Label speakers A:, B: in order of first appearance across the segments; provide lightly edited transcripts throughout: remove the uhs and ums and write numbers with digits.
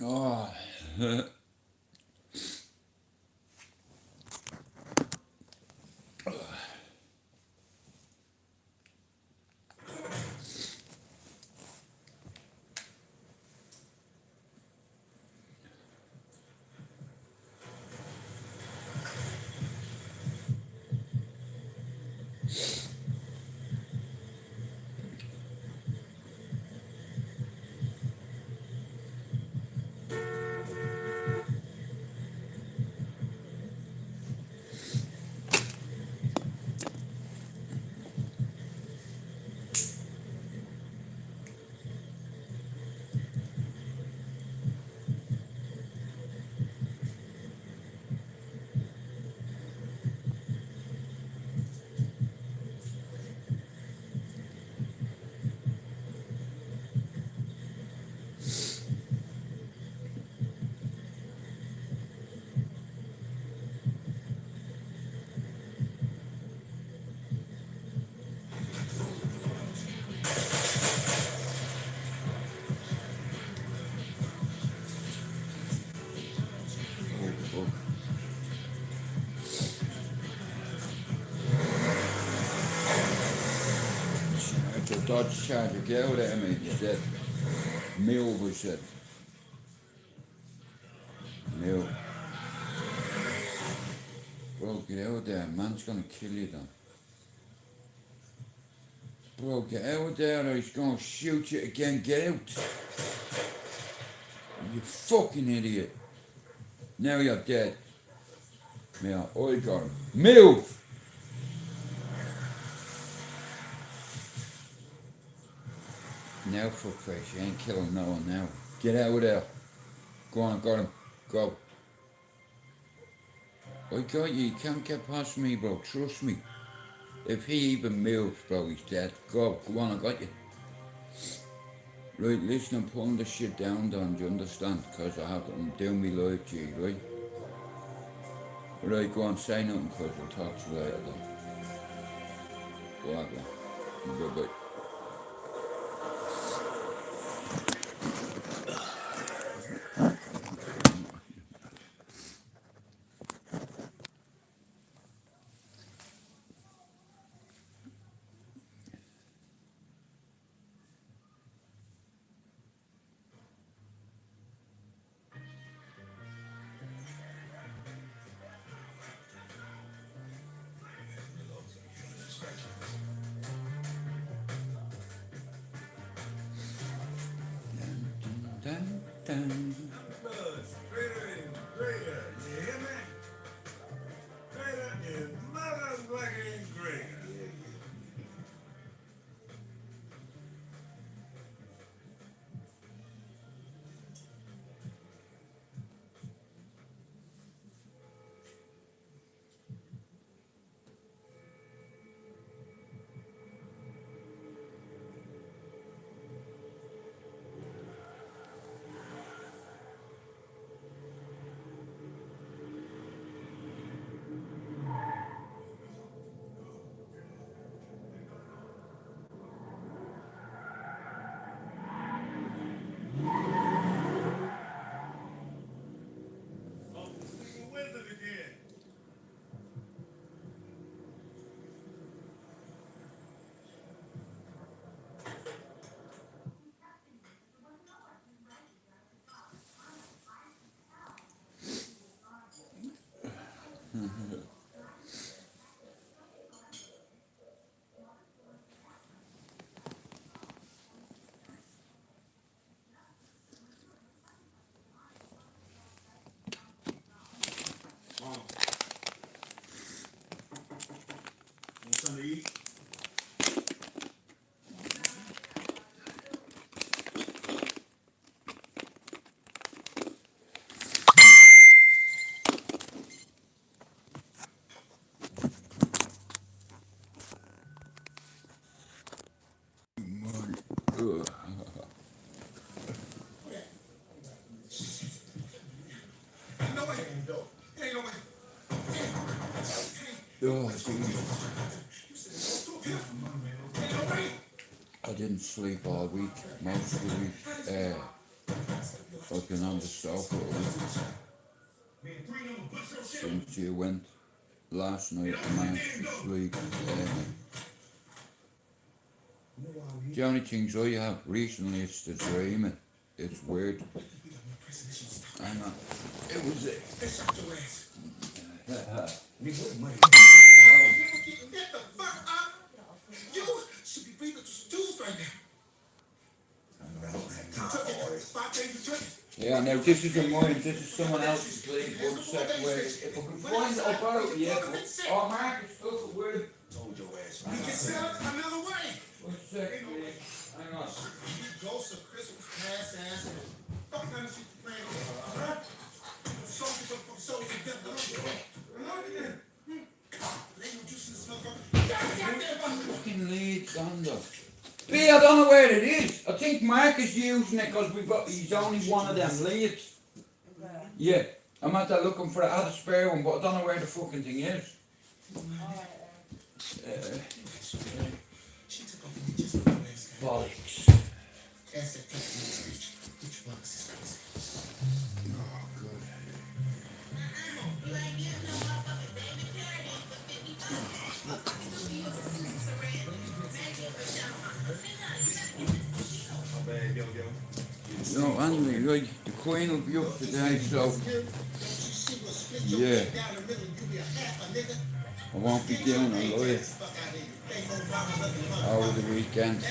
A: Oh. It's a Dodge Charger. Get out of there, mate. You're dead. Mill was it. Mill. Bro, get out there. Man's gonna kill you then. Bro, get out there or he's gonna shoot you again. Get out. You fucking idiot. Now you're dead. Yeah, I got him. Move! Now for Christ, you ain't killing no one now. Get out of there. Go on, I got him. Go. I got you. You can't get past me, bro. Trust me. If he even moves, bro, he's dead. Go. Go on, I got you. Right, listen, I'm putting this shit down, Don. Do you understand? Because I'm doing me live, G, right? Right, go on, say nothing, because I'll talk to you later, then. Bye-bye. Dun, dun.
B: Greater and greater, you hear me? Greater and motherfucking greater. Want something to eat?
A: Oh, I didn't sleep all week, most of the week. I've been on the sofa since you went last night. I managed to sleep. The only things I have recently is the dreaming. It's weird. Hang on. It was it.
B: Get the fuck up! You should be breathing through stools right now.
A: Yeah, now this isn't mine, this is someone else's please. One sec, wait. If I can find it, I'll borrow it, yeah. Oh, Marcus, look at where.
B: Told your ass. We can sell it another way.
A: One sec, please. Hang on.
B: Ghosts of Christmas past ass. Fuck kind of shit you playing with, huh? Soldiers to death.
A: Fucking lead thunder. B, I don't know where it is. I think Mark is using it because he's only one of them leads. Yeah, I'm out there looking for it. I had a spare one, but I don't know where the fucking thing is. Bollocks. Oh, good. No, anyway, right, the Queen will be up today, so yeah, I won't be doing a live over the weekend.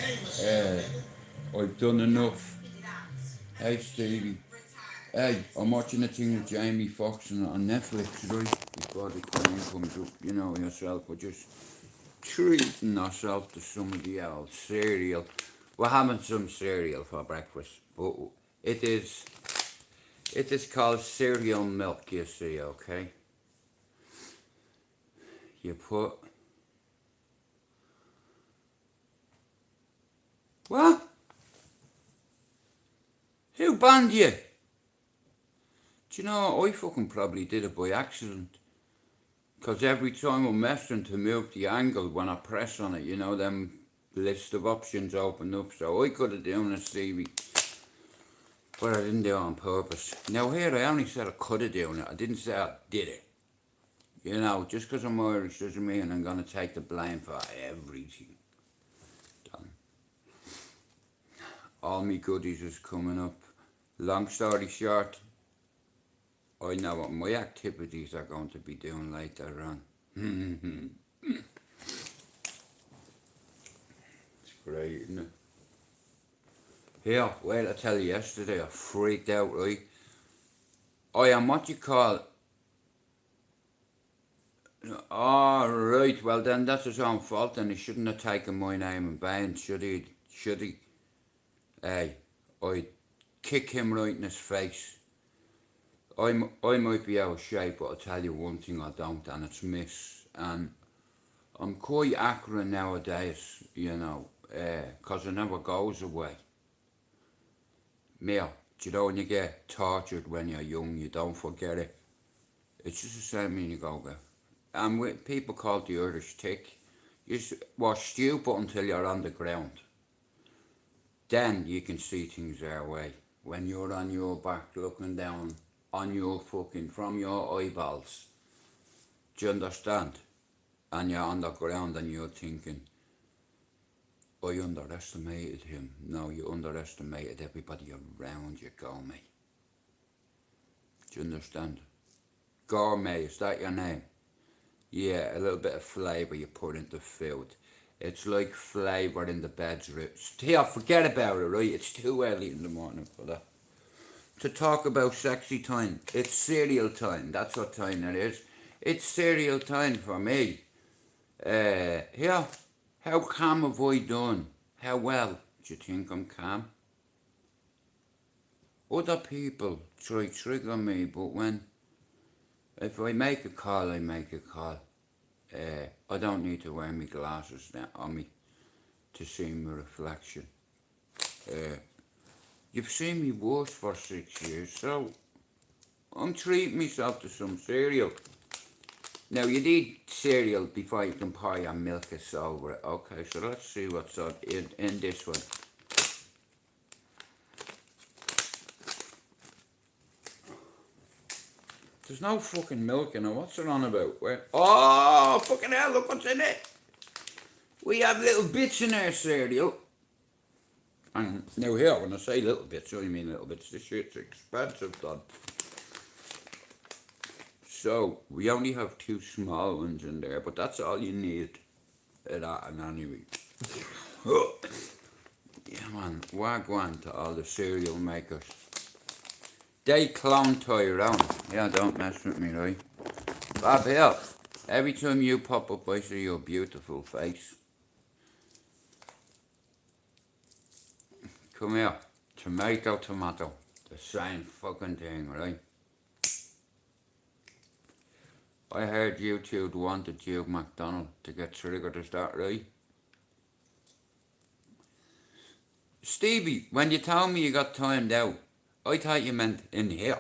A: I've done enough. Hey Stevie, hey, I'm watching a thing with Jamie Foxx on Netflix, right, before the Queen comes up, you know yourself, we're just treating ourselves to some of the old cereal. We're having some cereal for breakfast, but it is called cereal milk, you see, okay? You put... What? Who banned you? Do you know, I fucking probably did it by accident. Because every time I'm messing to move the angle when I press on it, you know, them list of options open up, so I could have done it, Stevie, but I didn't do it on purpose. Now here, I only said I could have done it, I didn't say I did it. You know, just because I'm Irish doesn't mean I'm going to take the blame for everything. Done. All me goodies is coming up. Long story short, I know what my activities are going to be doing later on. Great, isn't it? Here, well, I tell you, yesterday I freaked out, right? I am what you call... Oh, right, well then that's his own fault, and he shouldn't have taken my name in vain, should he? Should he? Hey, I'd kick him right in his face. I might be out of shape, but I'll tell you one thing I don't, and it's miss. And I'm quite accurate nowadays, you know. Because it never goes away. Mia, do you know when you get tortured when you're young, you don't forget it? It's just the same when you go there. And with people call the Irish tick, you were stupid until you're on the ground. Then you can see things their way. When you're on your back looking down on your fucking, from your eyeballs. Do you understand? And you're on the ground and you're thinking, I underestimated him. No, you underestimated everybody around you, Gourmet. Do you understand? Gourmet, is that your name? Yeah, a little bit of flavour you put into food. It's like flavour in the bedroom. Here, forget about it, right? It's too early in the morning for that. To talk about sexy time. It's cereal time. That's what time it is. It's cereal time for me. Here. How calm have I done? How well do you think I'm calm? Other people try to trigger me, but if I make a call, I make a call. I don't need to wear my glasses now on me to see my reflection. You've seen me worse for 6 years, so I'm treating myself to some cereal. Now, you need cereal before you can pour your milk over it. Okay, so let's see what's in this one. There's no fucking milk in it. What's it on about? Where? Oh, fucking hell, look what's in it. We have little bits in our cereal. And now here, when I say little bits, I mean little bits. This shit's expensive, Don. So, we only have 2 small ones in there, but that's all you need. That and anyway. Yeah, man. Wagwan to all the cereal makers. They clone Tyrone. Yeah, don't mess with me, right? Bob Hill, every time you pop up, I see your beautiful face. Come here. Tomato. The same fucking thing, right? I heard you two wanted Hugh McDonald to get triggered, is that right? Stevie, when you told me you got timed out, I thought you meant in here.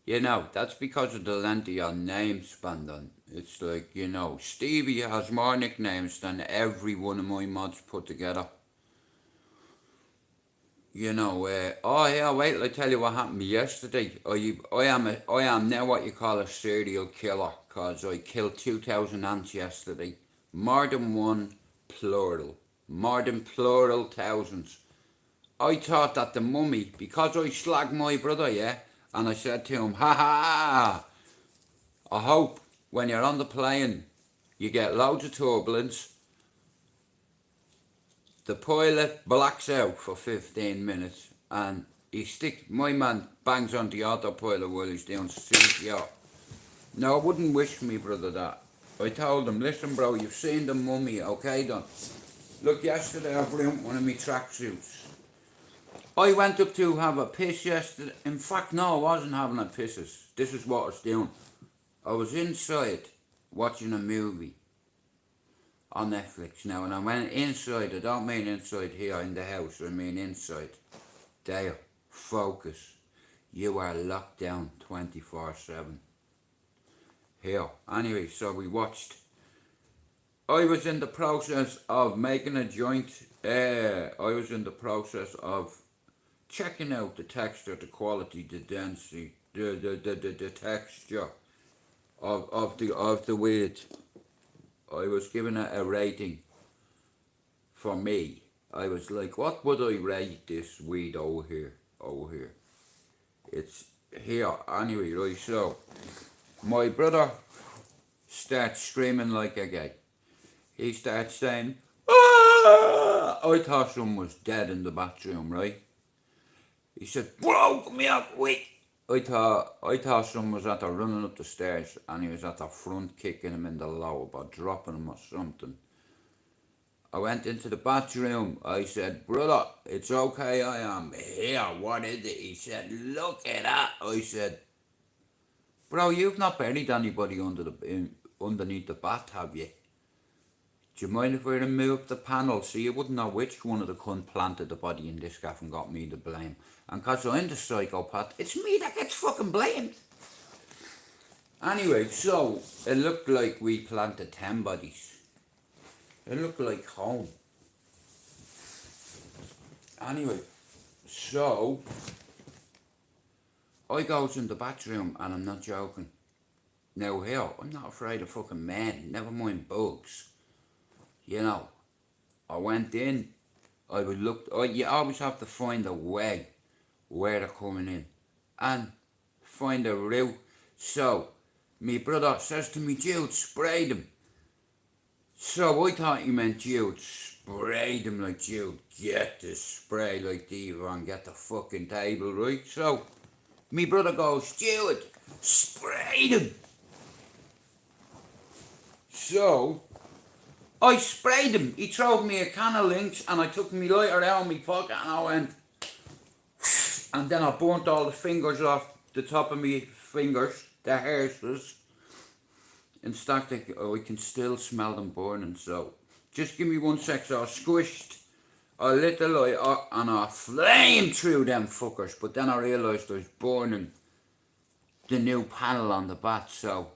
A: You know, that's because of the length of your name span, then. It's like, you know, Stevie has more nicknames than every one of my mods put together. You know, oh yeah, wait till I tell you what happened yesterday. I am now what you call a serial killer, cause I killed 2,000 ants yesterday. More than one, plural. More than plural thousands. I thought that the mummy, because I slagged my brother, yeah, and I said to him, ha ha, I hope when you're on the plane, you get loads of turbulence, the pilot blacks out for 15 minutes, and my man bangs on the autopilot while he's doing CPR. Now, I wouldn't wish me brother that. I told him, listen bro, you've seen the mummy, okay then? Look, yesterday I ruined one of my tracksuits. I went up to have a piss yesterday. In fact, no, I wasn't having a pisses. This is what I was doing. I was inside watching a movie on Netflix now, and I went inside. I don't mean inside here in the house, I mean inside. There, focus. You are locked down 24/7. Here. Anyway, so we watched. I was in the process of making a joint. I was in the process of checking out the texture, the quality, the density, the texture of the weed. I was giving it a rating. For me, I was like, what would I rate this weed over here? It's here. Anyway, right, so my brother starts screaming like a gay. He starts saying, ah! I thought someone was dead in the bathroom, right? He said, bro, come here, quick. I thought someone was at her running up the stairs, and he was at the front kicking him in the lower, or dropping him or something. I went into the bathroom. I said, brother, it's okay, I am here. What is it? He said, look at that. I said, bro, you've not buried anybody underneath the bath, have you? Do you mind if I remove the panel so you wouldn't know which one of the cunt planted the body in this gaff and got me to blame? And because I'm the psychopath, it's me that gets fucking blamed. Anyway, so it looked like we planted 10 bodies. It looked like home. Anyway, so I goes in the bathroom, and I'm not joking. Now here, I'm not afraid of fucking men, never mind bugs. You know, I went in, I would look, you always have to find a way where they're coming in and find a route. So, my brother says to me, Jude, spray them. So I thought he meant, Jude, spray them, like, Jude, get the spray like Diva and get the fucking table, right? So, my brother goes, Jude, spray them. So I sprayed him. He threw me a can of Lynx, and I took my lighter out of my pocket, and I went, and then I burnt all the fingers off the top of my fingers, the hairs was. In fact, I can still smell them burning. So just give me 1 sec. So I squished, I lit the lighter, and I flamed through them fuckers. But then I realised I was burning the new panel on the bat. So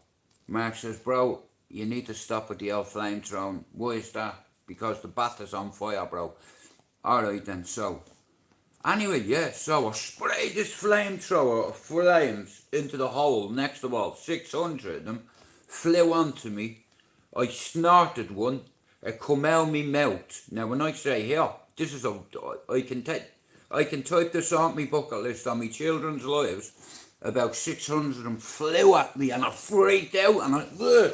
A: Mark says, bro, you need to stop with the old flamethrower. Why is that? Because the bat is on fire, bro. Alright then, so Anyway, yeah, so I sprayed this flamethrower of flames into the hole next to all. 600 of them flew onto me. I snorted one. It come out me mouth. Now, when I say here, this is I can type this on my bucket list on my children's lives. About 600 of them flew at me and I freaked out and ugh.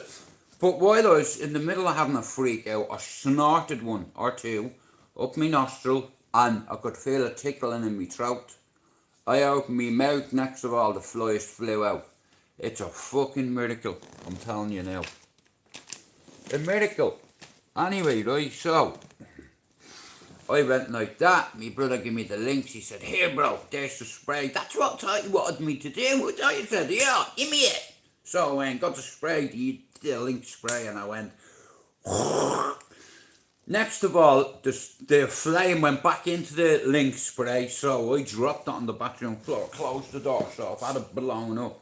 A: But while I was in the middle of having a freak out, I snorted one or two up my nostril and I could feel it tickling in my throat. I opened my mouth, next of all the flies flew out. It's a fucking miracle, I'm telling you now. A miracle. Anyway, right, so I went like that. My brother gave me the links. He said, here bro, there's the spray. That's what you wanted me to do. I said, yeah, give me it. So I went, got the spray, the link spray, and I went. Next of all, the flame went back into the link spray, so I dropped it on the bathroom floor, closed the door, so if I had it blown up.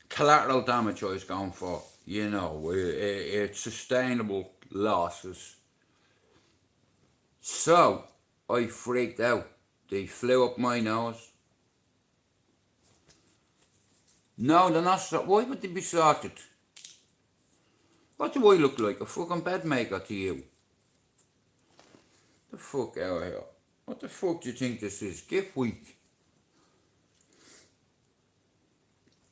A: Collateral damage I was going for, you know, it's sustainable losses. So, I freaked out. They flew up my nose. No, they're not sorted. Why would they be sorted? What do I look like? A fucking bed maker to you? The fuck out of here. What the fuck do you think this is? Gift week.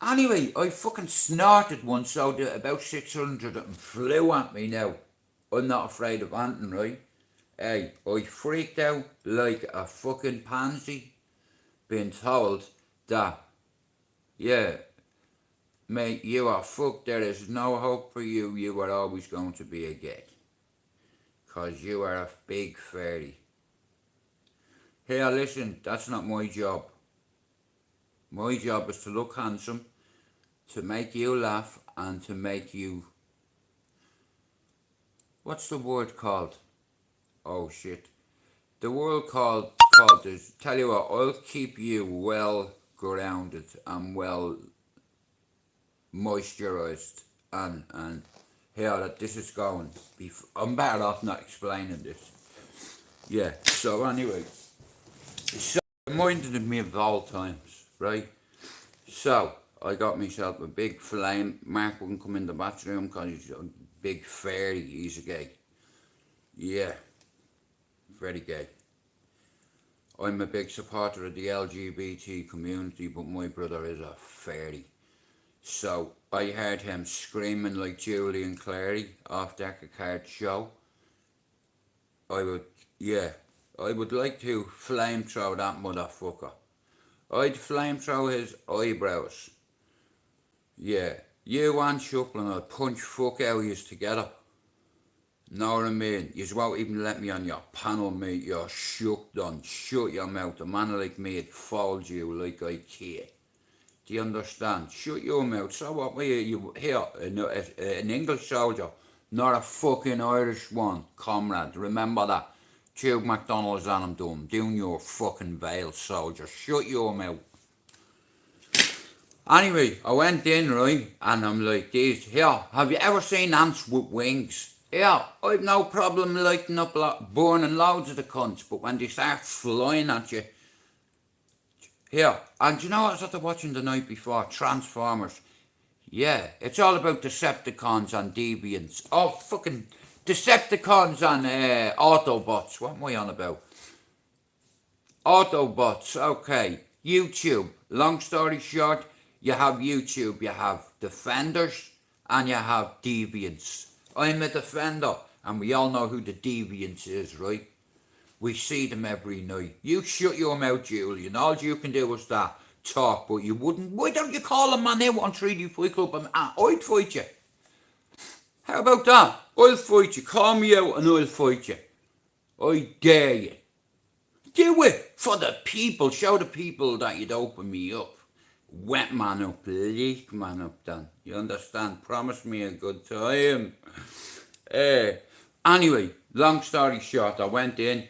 A: Anyway, I fucking snorted one, so about 600 of them flew at me now. I'm not afraid of anything, right? Hey, I freaked out like a fucking pansy being told that, yeah, mate, you are fucked, there is no hope for you, you are always going to be a gay. 'Cause you are a big fairy. Here, listen, that's not my job. My job is to look handsome, to make you laugh, and to make you... What's the word called? Oh shit. The word called is, tell you what, I'll keep you well grounded and well moisturised and here that this is going. I'm better off not explaining this. Yeah, so anyway. So it reminded me of the old times, right? So I got myself a big flame. Mark wouldn't come in the bathroom because he's a big fairy, he's a gay. Yeah. Very gay. I'm a big supporter of the LGBT community, but my brother is a fairy. So I heard him screaming like Julian Clary off Deck a Card show. I would like to flamethrow that motherfucker. I'd flamethrow his eyebrows. Yeah, you and Shuplin, I'd punch fuck out of yous together. Know what I mean? You won't even let me on your panel, mate. You're shook done. Shut your mouth. A man like me would fold you like IKEA. Do you understand? Shut your mouth. So what were you here? An English soldier, not a fucking Irish one, comrade. Remember that. Tube McDonald's and I'm doing your fucking veil, soldier. Shut your mouth. Anyway, I went in, right, and I'm like, these, here, have you ever seen ants with wings? Yeah, I've no problem lighting up, burning loads of the cunts, but when they start flying at you, here, and you know what I was after watching the night before? Transformers. Yeah, it's all about Decepticons and Deviants. Oh, fucking Decepticons and Autobots. What am I on about? Autobots, okay. YouTube. Long story short, you have YouTube, you have Defenders, and you have Deviants. I'm a Defender, and we all know who the Deviants is, right? We see them every night. You shut your mouth, Julian. All you can do is that. Talk, but you wouldn't. Why don't you call a man out on 3D Fight Club and I'd fight you? How about that? I'll fight you. Call me out and I'll fight you. I dare you. Do it for the people. Show the people that you'd open me up. Wet man up, leak man up then. You understand? Promise me a good time. Anyway, long story short, I went in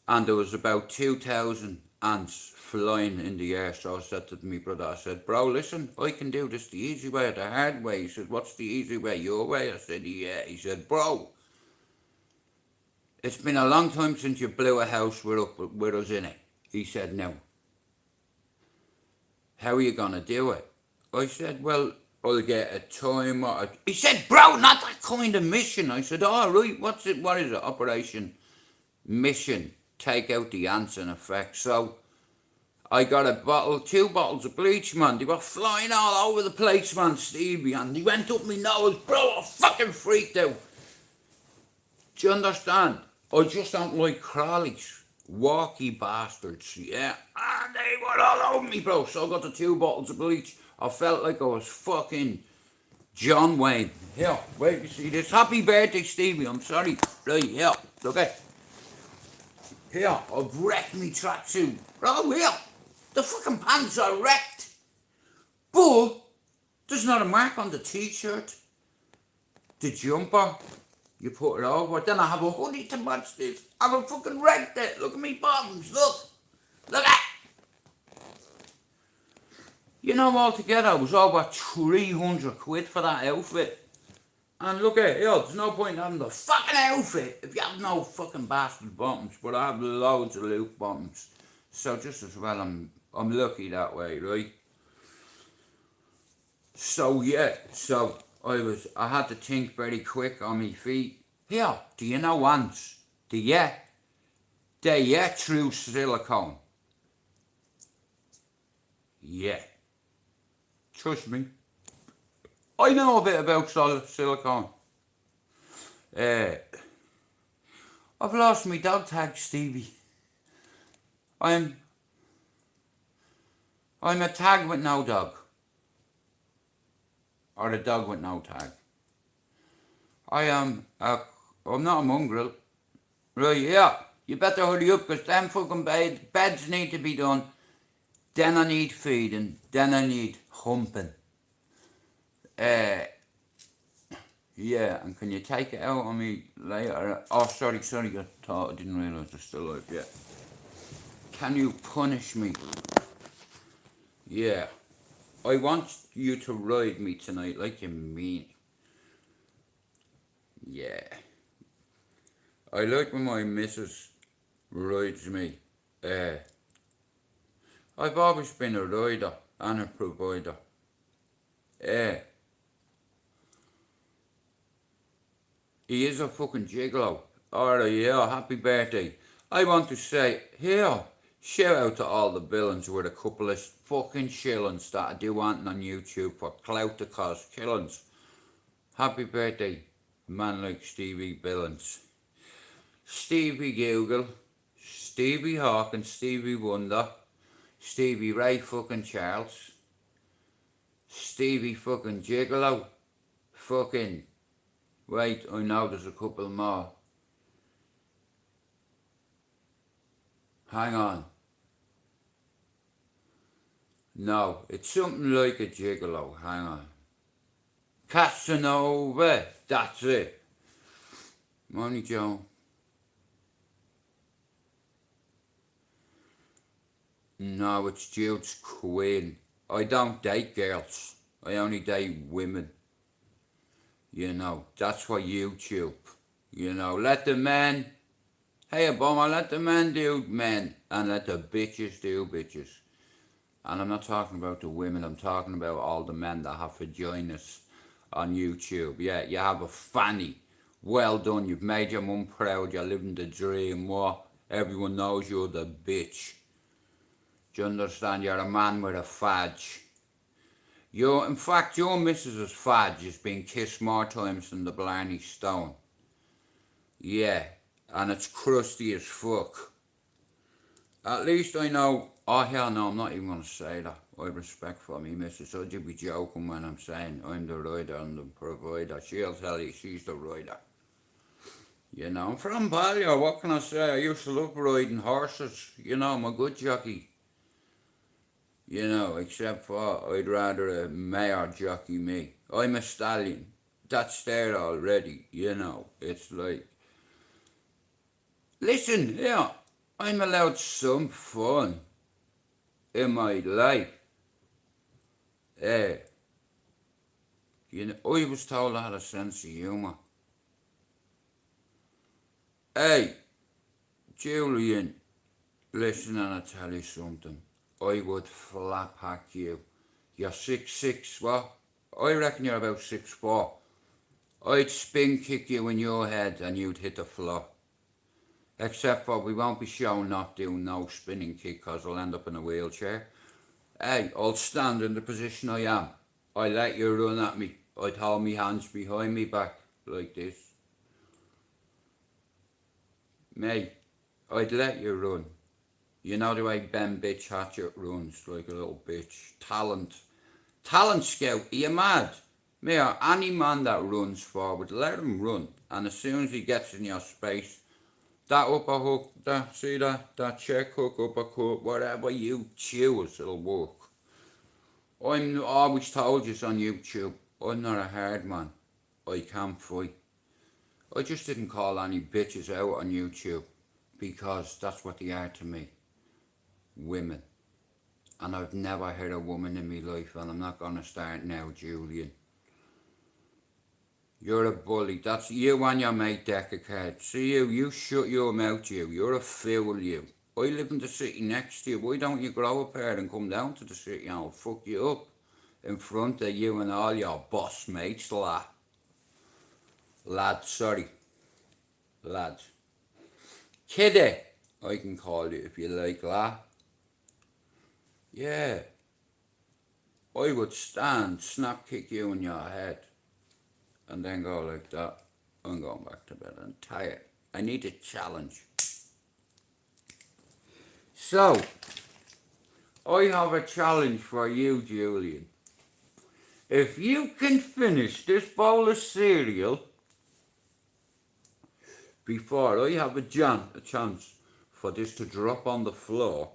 A: and there was about 2,000 ants flying in the air. So I said to my brother, I said, bro, listen, I can do this the easy way or the hard way. He said, what's the easy way? Your way? I said, yeah. He said, bro, it's been a long time since you blew a house with us in it. he said, now, how are you going to do it? I said, well, I'll get a timer. He said, bro, not that kind of mission. I said, all right, what is it? Operation Mission. Take out the ants in effect. So I got two bottles of bleach, man. They were flying all over the place, man, Stevie. And they went up my nose. Bro, I fucking freaked out. Do you understand? I just don't like crawlies. Walky bastards, yeah. And they were all over me, bro. So I got the 2 bottles of bleach. I felt like I was fucking John Wayne. Here, wait, you see this? Happy birthday, Stevie. I'm sorry. Right, here, look at. Here, I've wrecked me tracksuit. Bro, here. The fucking pants are wrecked. But there's not a mark on the t-shirt. The jumper. You put it over. Then I have a hoodie to match this. I've fucking wrecked it. Look at me bottoms. Look. Look at. You know, altogether, it was over 300 quid for that outfit. And look at here, there's no point in having the fucking outfit if you have no fucking bastard bottoms. But I have loads of Luke bottoms. So just as well, I'm lucky that way, right? So yeah, I had to think very quick on my feet. Here, do you know ants? They're through silicone. Yeah. Trust me. I know a bit about silicone. I've lost my dog tag, Stevie. I'm a tag with no dog. Or a dog with no tag. I'm not a mongrel. Right, yeah. You better hurry up, because them fucking beds need to be done. Then I need feeding. Then I need humping. Yeah, and can you take it out on me later? Oh, sorry, I didn't realise you're still alive. Yeah. Can you punish me? Yeah. I want you to ride me tonight like you mean. Yeah. I like when my missus rides me. I've always been a rider and a provider. He is a fucking gigolo. Alright, yeah, happy birthday. I want to say, here, shout out to all the villains with a couple of fucking shillings that I do want on YouTube for clout to cause killings. Happy birthday, man like Stevie Billings. Stevie Google, Stevie Hawkins, Stevie Wonder, Stevie Ray fucking Charles, Stevie fucking Gigolo, fucking, wait, I know there's a couple more. Hang on. No, it's something like a gigolo, hang on. Casanova, that's it. Money Joe. No, it's Jude's Queen. I don't date girls. I only date women. You know, that's for YouTube. You know, let the men, hey Obama, let the men do men and let the bitches do bitches. And I'm not talking about the women, I'm talking about all the men that have vaginas on YouTube. Yeah, you have a fanny. Well done, you've made your mum proud, you're living the dream. What? Everyone knows you're the bitch. Do you understand? You're a man with a fadge. In fact, your missus's fadge has been kissed more times than the Blarney Stone. Yeah, and it's crusty as fuck. At least I know, oh hell no, I'm not even going to say that. I have respect for me missus. I'd be joking when I'm saying I'm the rider and the provider. She'll tell you she's the rider. You know, I'm from Ballyer, what can I say? I used to love riding horses. You know, I'm a good jockey. You know, except for I'd rather a mare jockey me. I'm a stallion. That's there already, you know. It's like, listen, yeah, I'm allowed some fun in my life. You know, I was told I had a sense of humour. Hey, Julian, Listen, and I tell you something. I would flap hack you. You're 6'6", what? I reckon you're about 6'4". I'd spin kick you in your head and you'd hit the floor. Except for we won't be shown not doing no spinning kick because I'll end up in a wheelchair. Hey, I'll stand in the position I am. I let you run at me. I'd hold me hands behind me back like this. Mate, I'd let you run. You know the way Ben Bitch Hatchet runs like a little bitch. Talent scout, are you mad? Mate, any man that runs forward, let him run. And as soon as he gets in your space, that upper hook, see that check hook, uppercut, whatever you choose, it'll work. I'm always told you on YouTube, I'm not a hard man. I can fight. I just didn't call any bitches out on YouTube because that's what they are to me. Women. And I've never hit a woman in my life, and I'm not gonna start now, Julian. You're a bully. That's you and your mate deck of cards. See you shut your mouth, you. You're a fool, you. I live in the city next to you. Why don't you grow a pair and come down to the city and I'll fuck you up in front of you and all your boss mates, lads. Kiddie, I can call you if you like, Yeah. I would stand, snap kick you in your head, and then go like that. I'm going back to bed. I'm tired. I need a challenge. So, I have a challenge for you, Julian. If you can finish this bowl of cereal before I have a chance for this to drop on the floor,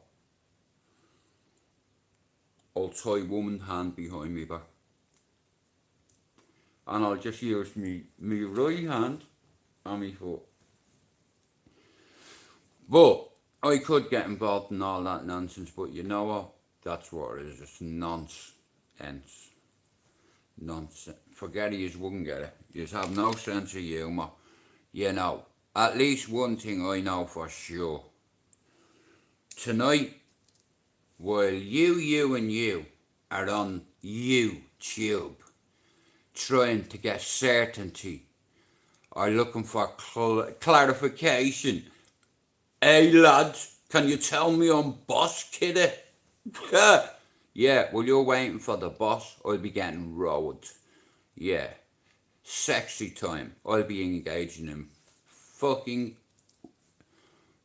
A: I'll tie woman's hand behind me back. And I'll just use me right hand and me foot. But I could get involved in all that nonsense, but you know what? That's what it is. It's nonsense. Forget it, you wouldn't get it. You just have no sense of humour. You know, at least one thing I know for sure. Tonight, while you are on YouTube trying to get certainty or looking for clarification, hey lads, can you tell me I'm boss, kiddie? Yeah, well you're waiting for the boss, I'll be getting rowed. Yeah, sexy time, I'll be engaging in fucking...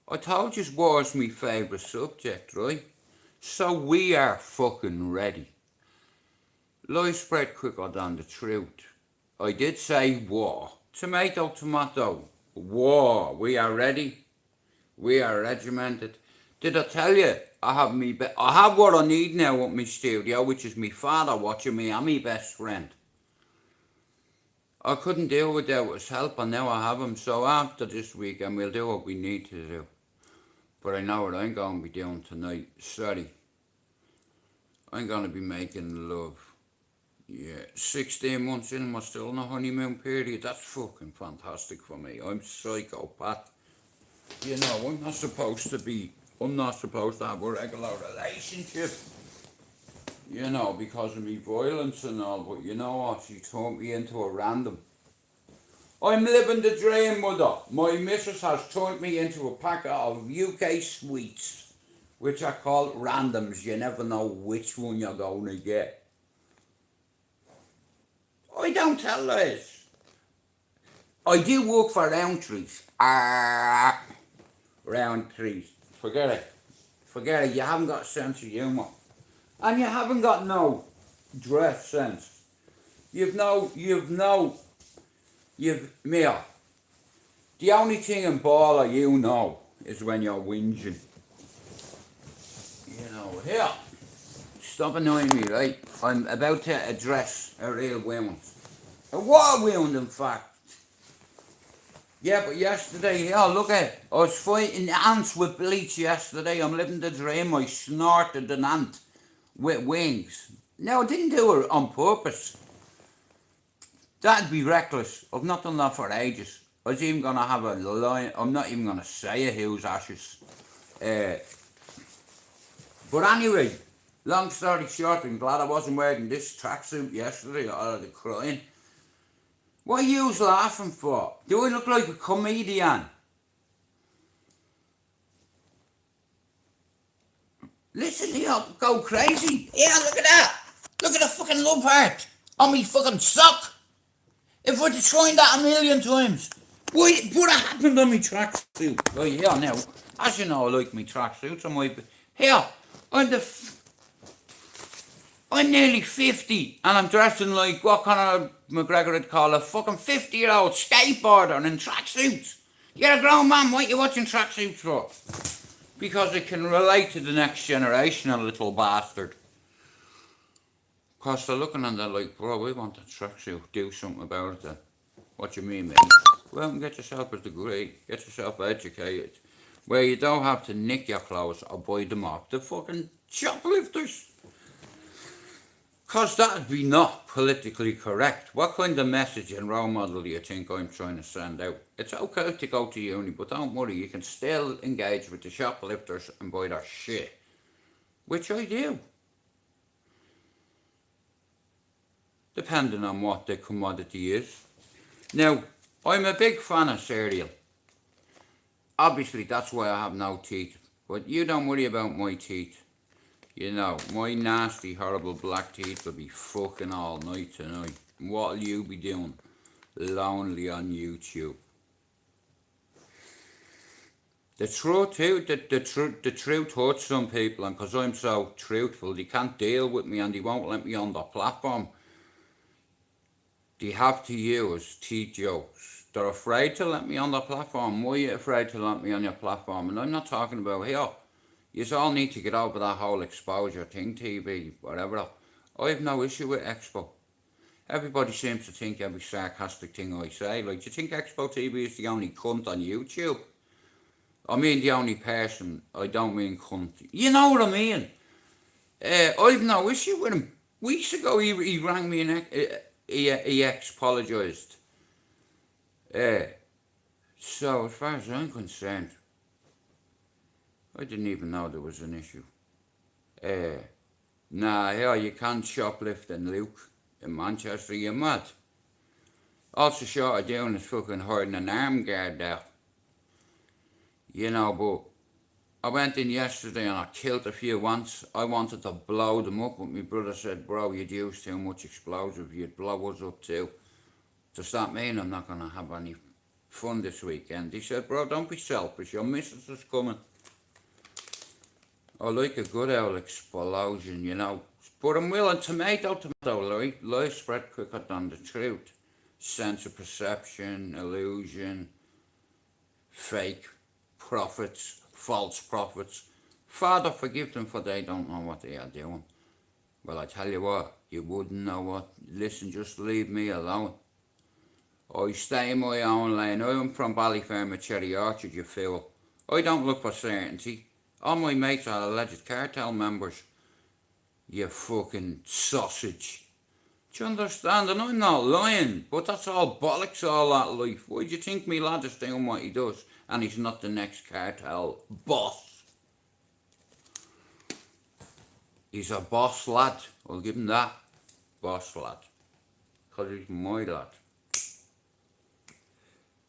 A: I told you war's my favourite subject, right? So we are fucking ready. Lies spread quicker than the truth. I did say war. Tomato. War. We are ready. We are regimented. Did I tell you? I have what I need now at my studio, which is my father watching me and my best friend. I couldn't do without his help, and now I have him. So after this weekend, we'll do what we need to do. But I know what I'm going to be doing tonight. Sorry. I'm going to be making love. Yeah, 16 months in, we're still in a honeymoon period. That's fucking fantastic for me. I'm psychopath. You know, I'm not supposed to have a regular relationship. You know, because of me violence and all. But you know what? She turned me into a random. I'm living the dream, mother. My missus has turned me into a packet of UK sweets, which are called randoms. You never know which one you're going to get. I don't tell this. I do work for Roundtrees. Roundtrees. Forget it. You haven't got a sense of humour. And you haven't got no dress sense. Mia. The only thing in baller you know is when you're whinging. You know, here. Stop annoying me, right? I'm about to address a real wound. A war wound, in fact. Yeah, but yesterday, look at it. I was fighting ants with bleach yesterday. I'm living the dream. I snorted an ant with wings. No, I didn't do it on purpose. That'd be reckless. I've not done that for ages. I was even going to have a line. I'm not even going to say it, whose ashes. But anyway, long story short, I'm glad I wasn't wearing this tracksuit yesterday out of the crying. What are you laughing for? Do I look like a comedian? Listen here, go crazy. Yeah, look at that. Look at the fucking love heart on me fucking sock. If I'd tried that a million times, what happened on me tracksuit? Oh yeah, now, as you know, I like me tracksuits. Here, I'm nearly 50 and I'm dressing like what Conor McGregor would call a fucking 50-year-old skateboarder in tracksuits. You're a grown man, what are you watching tracksuits for? Because it can relate to the next generation, a little bastard. Because they're looking and they're like, bro, we want a tracksuit, do something about it then. What do you mean, mate? Well, get yourself a degree, get yourself educated, where you don't have to nick your clothes or buy them off the fucking shoplifters. Because that would be not politically correct. What kind of message and role model do you think I'm trying to send out? It's okay to go to uni, but don't worry, you can still engage with the shoplifters and buy their shit. Which I do. Depending on what the commodity is. Now, I'm a big fan of cereal. Obviously, that's why I have no teeth. But you don't worry about my teeth. You know, my nasty, horrible black teeth will be fucking all night tonight. What'll you be doing? Lonely on YouTube. The truth too, the truth hurts some people, and because I'm so truthful, they can't deal with me and they won't let me on the platform. They have to use teeth jokes. They're afraid to let me on the platform. Why are you afraid to let me on your platform? And I'm not talking about here. You all need to get over that whole exposure thing, TV, whatever. I have no issue with Expo. Everybody seems to think every sarcastic thing I say. Like, do you think Expo TV is the only cunt on YouTube? I mean the only person, I don't mean cunt. You know what I mean? I've no issue with him. Weeks ago he rang me and he apologised. So as far as I'm concerned, I didn't even know there was an issue. Nah, here you can't shoplift in Luke in Manchester, you're mad. Also short of doing is fucking hiding an arm guard there. You know, but I went in yesterday and I killed a few once. I wanted to blow them up, but my brother said, bro, you'd use too much explosive, you'd blow us up too. Does that mean I'm not going to have any fun this weekend? He said, bro, don't be selfish, your missus is coming. I like a good old explosion, you know. But I'm willing tomato, right? Lies spread quicker than the truth. Sense of perception, illusion, fake prophets, false prophets. Father, forgive them for they don't know what they are doing. Well, I tell you what, you wouldn't know what. Listen, just leave me alone. I stay in my own lane. I'm from Ballyfermot, Cherry Orchard, you fool. I don't look for certainty. All my mates are alleged cartel members. You fucking sausage. Do you understand? And I'm not lying, but that's all bollocks, all that life. Why do you think me lad is doing what he does and he's not the next cartel boss? He's a boss lad. I'll give him that. Boss lad. Because he's my lad.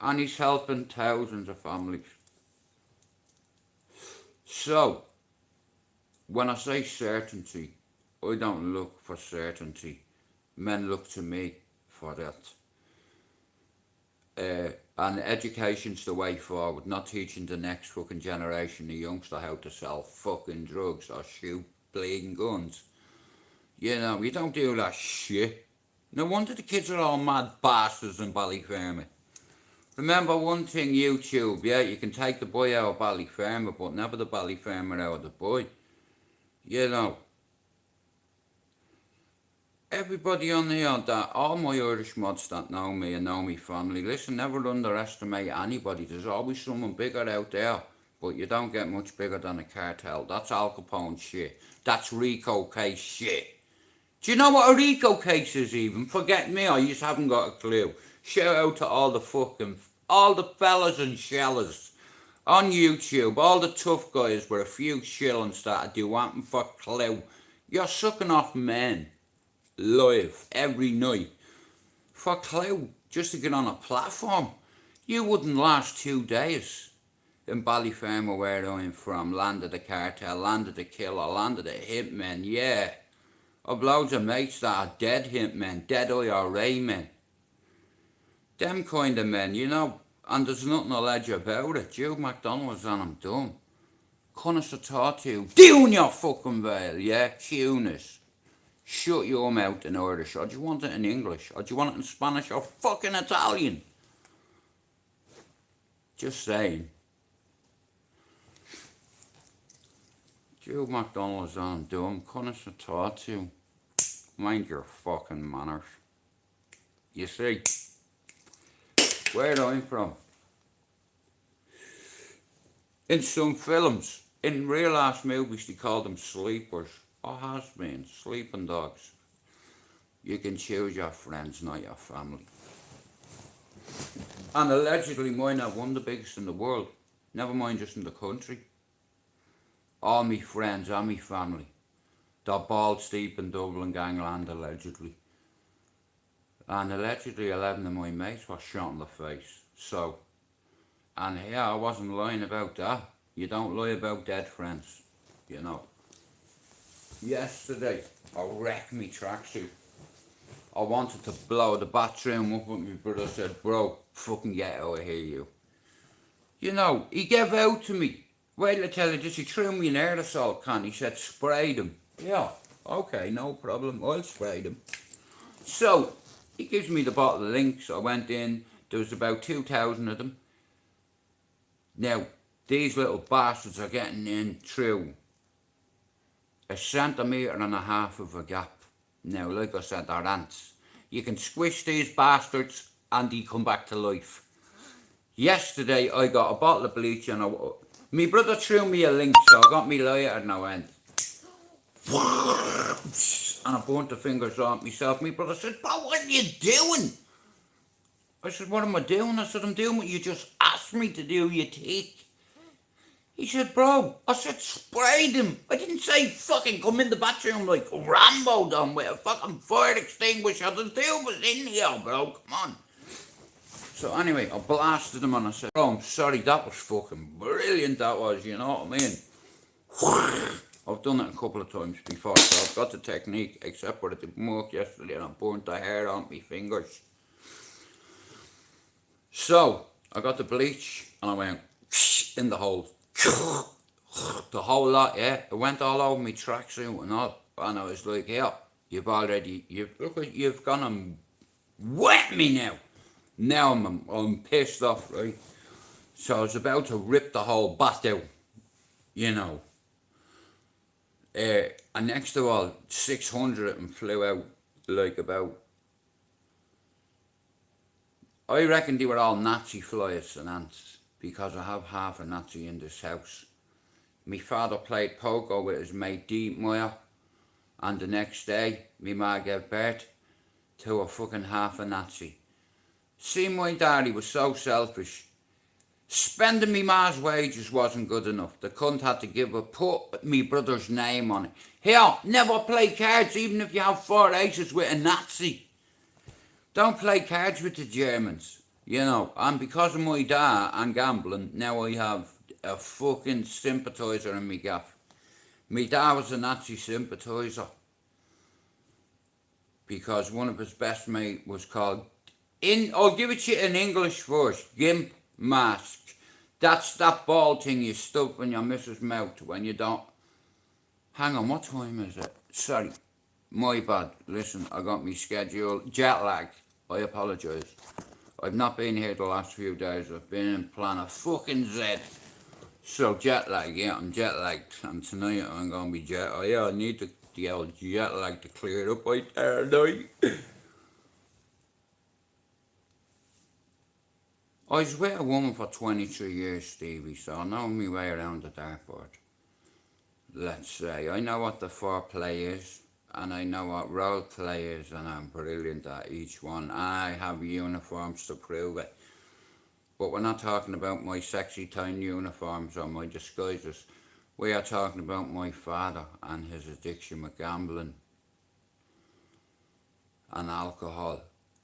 A: And he's helping thousands of families. So, when I say certainty, I don't look for certainty. Men look to me for that. And education's the way forward, not teaching the next fucking generation, the youngster, how to sell fucking drugs or shoot bleeding guns. You know, you don't do that shit. No wonder the kids are all mad bastards in Ballyfermot. Remember one thing, YouTube, yeah, you can take the boy out of Ballyfermot, but never the Ballyfermot out of the boy. You know. Everybody on here, that all my Irish mods that know me and know me family, listen, never underestimate anybody. There's always someone bigger out there, but you don't get much bigger than a cartel. That's Al Capone shit. That's Rico case shit. Do you know what a Rico case is even? Forget me, I just haven't got a clue. Shout out to all the fellas and shellers On YouTube, all the tough guys with a few shillings that do wanting for clout. You're sucking off men live every night for clout just to get on a platform. You wouldn't last 2 days in Ballyfermot, where I'm from. Land of the cartel, land of the killer, land of the hitmen, yeah. I've loads of mates that are dead hitmen, dead IRA men. Them kind of men, you know, and there's nothing alleged about it. Joe McDonald's and I'm done. Couldn't have taught you. Down your fucking veil, yeah? Cunis. Shut your mouth in Irish, or do you want it in English, or do you want it in Spanish or fucking Italian? Just saying. Joe McDonald's on dumb, couldn't have taught you. Mind your fucking manners. You see, where I'm from, in some films, in real ass movies, they call them sleepers, or has been, sleeping dogs. You can choose your friends, not your family. And allegedly mine are one of the biggest in the world, never mind just in the country. All me friends, all me family, they're bald steep in Dublin gangland allegedly. And allegedly 11 of my mates were shot in the face. So, and yeah, I wasn't lying about that. You don't lie about dead friends, you know. Yesterday, I wrecked me tracksuit. I wanted to blow the bathroom up, but my brother said, bro, fucking get out of here, you. You know, he gave out to me. Wait till I tell you this, he threw me an aerosol can. He said, spray them. Yeah, okay, no problem, I'll spray them. So, he gives me the bottle of Lynx. I went in, there was about 2,000 of them. Now, these little bastards are getting in through 1.5 centimetres of a gap. Now, like I said, they're ants. You can squish these bastards and they come back to life. Yesterday, I got a bottle of bleach and my brother threw me a Lynx, so I got me lighter and I went. And I burnt the fingers off myself. My brother said, bro, what are you doing? I said, what am I doing? I said, I'm doing what you just asked me to do, you tick. He said, bro, I said, spray them. I didn't say fucking come in the bathroom like Rambo done with a fucking fire extinguisher. The dude was in here, bro, come on. So anyway, I blasted him and I said, bro, I'm sorry, that was fucking brilliant, that was, you know what I mean? I've done it a couple of times before, so I've got the technique, except for the smoke yesterday and I burnt the hair on my fingers. So, I got the bleach and I went in the hole. The whole lot, yeah. It went all over my tracksuit and all. And I was like, yeah, you've gone and wet me now. Now I'm pissed off, right? So I was about to rip the whole bath out, you know. And next to all, 600 of them flew out like about, I reckon they were all Nazi flies and ants, because I have half a Nazi in this house. My father played poker with his mate Dietmeier, and the next day, my ma gave birth to a fucking half a Nazi. See, my daddy was so selfish. Spending me ma's wages wasn't good enough. The cunt had to put me brother's name on it. Here, never play cards even if you have 4 aces with a Nazi. Don't play cards with the Germans, you know. And because of my dad and gambling, now I have a fucking sympathiser in me gaff. My dad was a Nazi sympathiser because one of his best mate was called, I'll give it to you in English first, Gimp Mask. That's that ball thing you stuff in your missus' mouth when you don't. Hang on, what time is it? Sorry, my bad. Listen, I got me schedule. Jet lag. I apologise. I've not been here the last few days. I've been in Planet fucking Z. So jet lag, yeah, I'm jet lagged. And tonight I'm going to be I need the old jet lag to clear it up right there tonight. I was with a woman for 23 years, Stevie, so I know my way around the dartboard. Let's say, I know what the foreplay is, and I know what role play is, and I'm brilliant at each one. I have uniforms to prove it. But we're not talking about my sexy time uniforms or my disguises. We are talking about my father and his addiction with gambling and alcohol,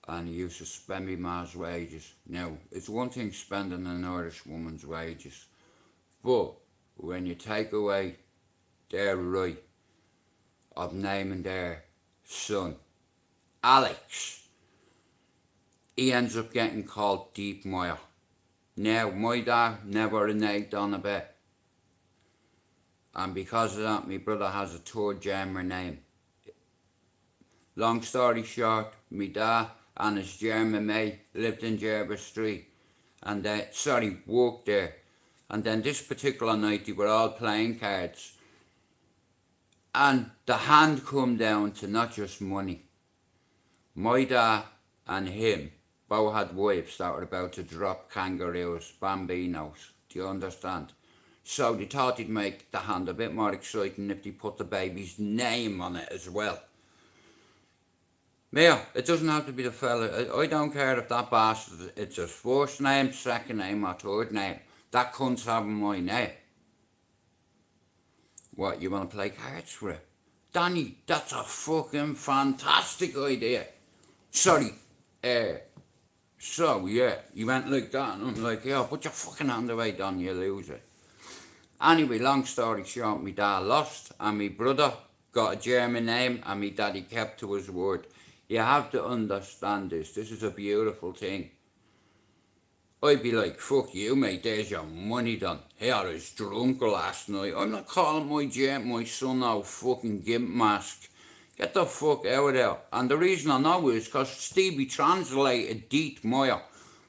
A: and he used to spend me ma's wages. Now, it's one thing spending an Irish woman's wages, but when you take away their right of naming their son Alex, he ends up getting called Deep Moyer. Now, my dad never reneged on a bet, and because of that, my brother has a third German name. Long story short, my dad and his German mate lived in Jervis Street, and worked there. And then this particular night, they were all playing cards, and the hand come down to not just money. My dad and him both had wives that were about to drop kangaroos, bambinos. Do you understand? So they thought they'd make the hand a bit more exciting if they put the baby's name on it as well. Mia, it doesn't have to be the fella. I don't care if that bastard, it's his first name, second name or third name. That cunt's having my name. What, you want to play cards for it? Danny, that's a fucking fantastic idea. Sorry, so yeah, he went like that, and I'm like, yeah, put your fucking hand away, Don, you loser. Anyway, long story short, my dad lost, and my brother got a German name, and my daddy kept to his word. You have to understand this. This is a beautiful thing. I'd be like, fuck you, mate, there's your money done. Hey, I was drunk last night. I'm not calling my son no fucking gimp mask. Get the fuck out of there. And the reason I know is because Stevie translated Deep Moyer.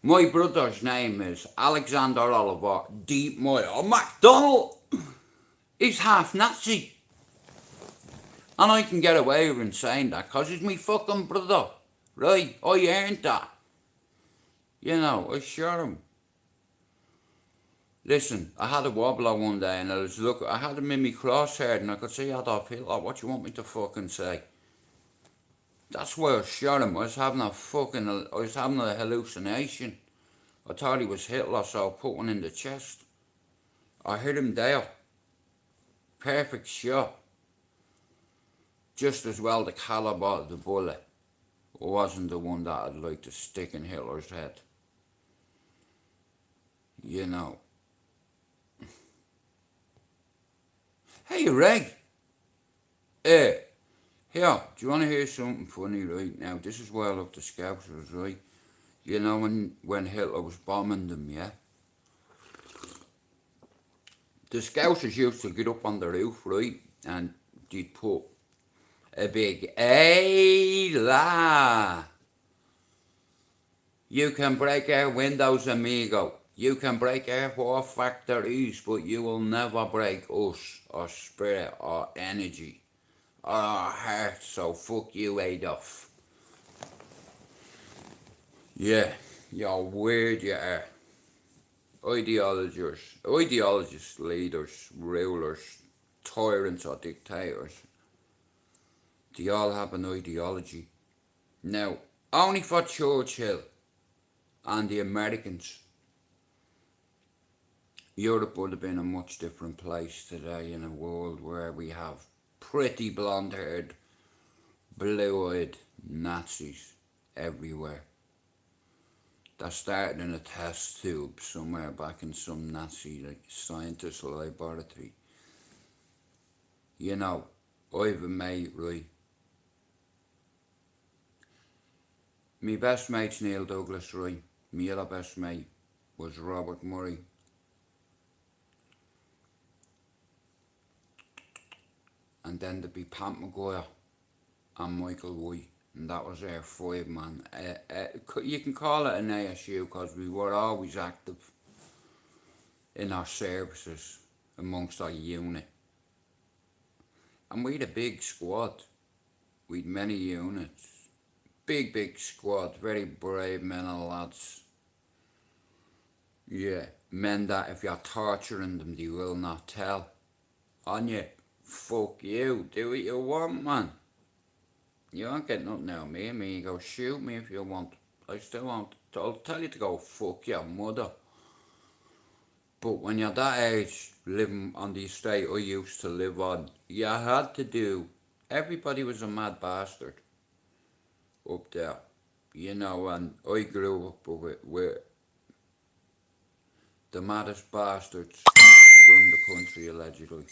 A: My brother's name is Alexander Oliver Deep Moyer MacDonald. He's half Nazi. And I can get away with saying that because he's my fucking brother. Right, I earned that. You know, I shot him. Listen, I had a wobbler one day and I had him in my crosshair and I could see Adolf Hitler. What do you want me to fucking say? That's why I shot him. I was having a hallucination. I thought he was Hitler, so I put one in the chest. I hit him there. Perfect shot. Just as well the caliber of the bullet wasn't the one that I'd like to stick in Hitler's head. You know. Hey, Reg. Here, do you want to hear something funny right now? This is why I love the Scousers, right? You know when Hitler was bombing them, yeah? The Scousers used to get up on the roof, right? And they'd put a big, "Hey, la! You can break our windows, amigo. You can break our war factories, but you will never break us, our spirit, our energy, or our heart, so fuck you, Adolf." Yeah, you're weird, you are. Ideologists, leaders, rulers, tyrants or dictators. They all have an ideology. Now, only for Churchill and the Americans, Europe would have been a much different place today in a world where we have pretty blonde-haired, blue-eyed Nazis everywhere. That started in a test tube somewhere back in some Nazi scientist laboratory. You know, I have a mate, right? My best mate's Neil Douglas, right? My other best mate was Robert Murray. And then there'd be Pat Maguire and Michael White, and that was our 5-man. You can call it an ASU because we were always active in our services amongst our unit. And we had a big squad. We'd many units. Big squad, very brave men and lads. Yeah, men that if you're torturing them, they will not tell. On you, fuck you, do what you want, man. You won't get nothing out of me, you go shoot me if you want. I still won't. I'll tell you to go fuck your mother. But when you're that age, living on the estate I used to live on, you had to do. Everybody was a mad bastard up there, and I grew up with the maddest bastards run the country allegedly.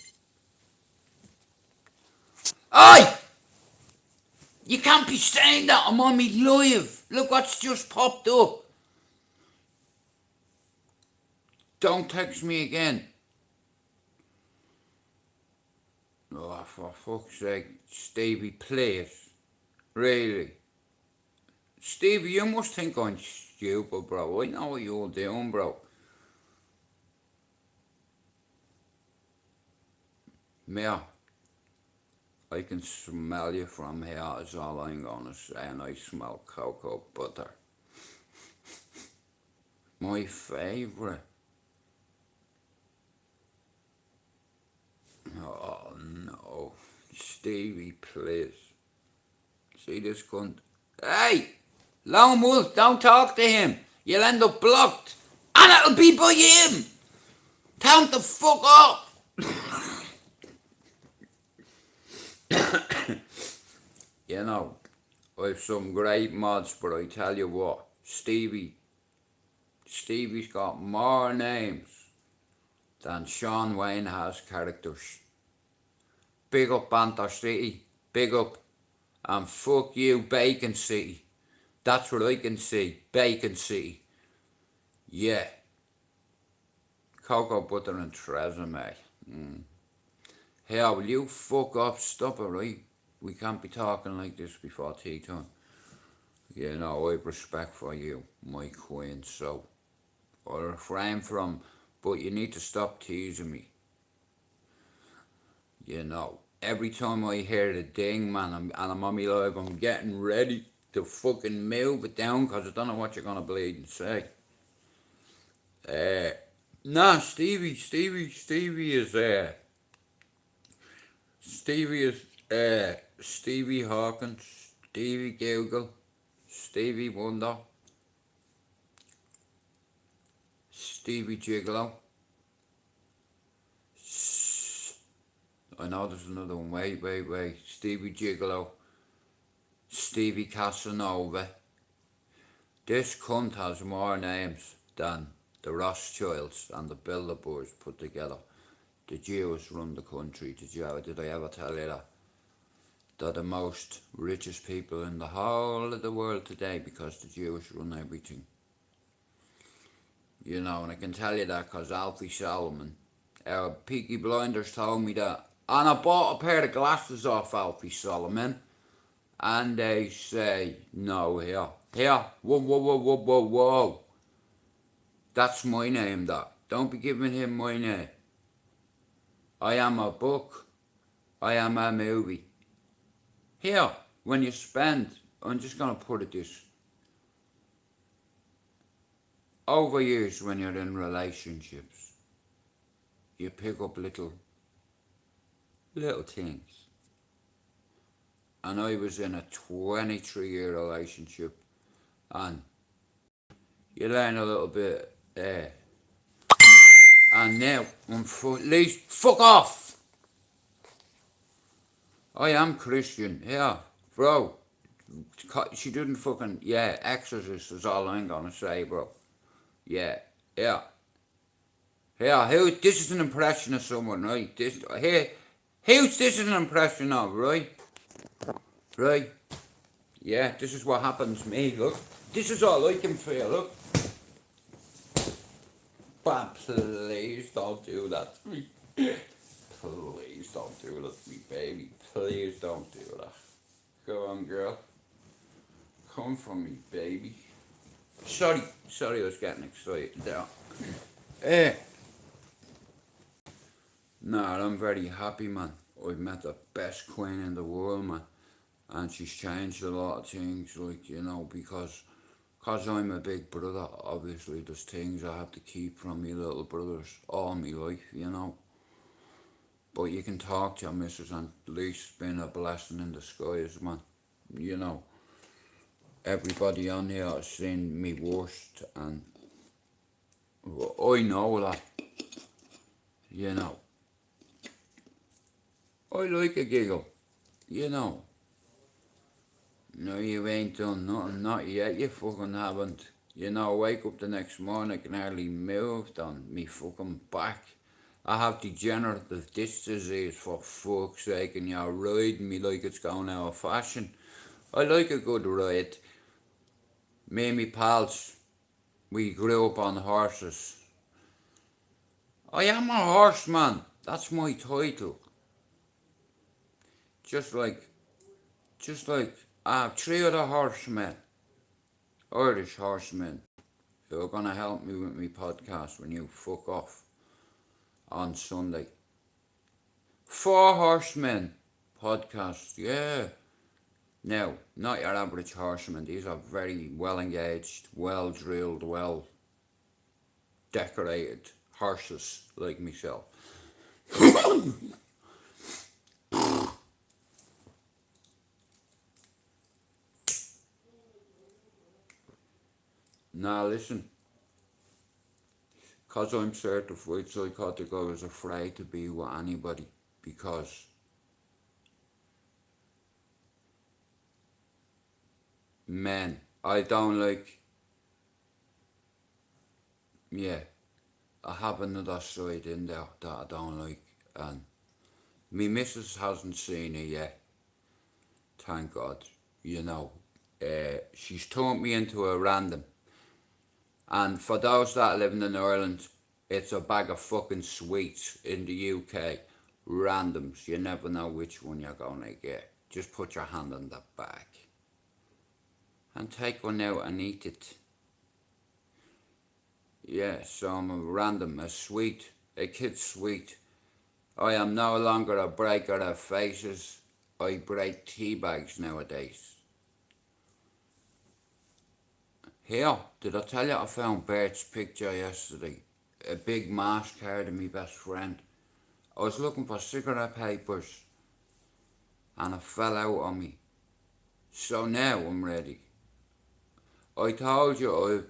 A: Aye! You can't be saying that, I'm on me live. Look what's just popped up. Don't text me again. Oh, for fuck's sake, Stevie, please. Really? Stevie, you must think I'm stupid, bro. I know what you're doing, bro. Mia, I can smell you from here, is all I'm gonna say, and I smell cocoa butter. My favourite. Oh no. Stevie, please. See this cunt? Hey! Lone Wolf, don't talk to him. You'll end up blocked. And it'll be by him. Tell him to fuck off. I've some great mods, but I tell you what, Stevie's got more names than Sean Wayne has characters. Big up Banter City, big up, and fuck you Bacon City. That's what I can see, Bacon City. Yeah. Cocoa butter and treasure, mate. Hey, will you fuck off? Stop it, right? We can't be talking like this before tea time. I have respect for you, my queen, so I'll refrain from, but you need to stop teasing me. Every time I hear the ding, man, and I'm on me live, I'm getting ready to fucking move it down, because I don't know what you're going to bleed and say. Nah, Stevie is, Stevie Hawkins, Stevie Google, Stevie Wonder, Stevie Gigolo. I know there's another one. Wait. Stevie Gigolo, Stevie Casanova. This cunt has more names than the Rothschilds and the Bilderbergs put together. The Jews run the country. Did I ever tell you that? They're the most richest people in the whole of the world today because the Jews run everything. And I can tell you that because Alfie Solomon, our Peaky Blinders, told me that. And I bought a pair of glasses off Alfie Solomon, and they say, no, here, whoa. That's my name, that. Don't be giving him my name. I am a book. I am a movie. Here, when you spend, I'm just going to put it this. Over years when you're in relationships, you pick up little things. And I was in a 23-year relationship, and you learn a little bit there. And now, fuck off! I am Christian, yeah, bro. She didn't fucking, exorcist is all I'm gonna say, bro. Yeah. This is an impression of someone, right? Who's this is an impression of, right? Right? Yeah, this is what happens to me, look. This is all I can feel, look. But please don't do that to me. Please don't do that to me, baby. Please don't do that. Go on, girl. Come for me, baby. Sorry, I was getting excited there. Nah, I'm very happy, man. I've met the best queen in the world, man. And she's changed a lot of things, because I'm a big brother, obviously there's things I have to keep from me little brothers all my life, But you can talk to your missus, and at least it's been a blessing in disguise, man, everybody on here has seen me worst, and I know that, you know. I like a giggle, you know. No, you ain't done nothing, not yet, you fucking haven't. You know, wake up the next morning, I can hardly move on me fucking back. I have degenerative disc disease, for fuck's sake, and you're riding me like it's going out of fashion. I like a good ride. Me and me pals, we grew up on horses. I am a horseman, that's my title. Just like I have three other horsemen, Irish horsemen, who are gonna help me with my podcast when you fuck off on Sunday. 4 horsemen podcast, yeah. Now, not your average horsemen, these are very well engaged, well drilled, well decorated horses like myself. Now listen, because I'm certified psychotic, I was afraid to be with anybody, because men, I don't like, yeah, I have another side in there that I don't like, and me missus hasn't seen it yet, thank God, you know. She's turned me into a random, and for those that are living in Ireland, it's a bag of fucking sweets. In the UK, randoms, you never know which one you're gonna get. Just put your hand on that bag and take one out and eat it. Yeah, so I'm a random, a sweet, a kid sweet. I am no longer a breaker of faces. I break tea bags nowadays. Here, did I tell you I found Bert's picture yesterday? A big mask card of my best friend. I was looking for cigarette papers and it fell out on me. So now I'm ready. I told you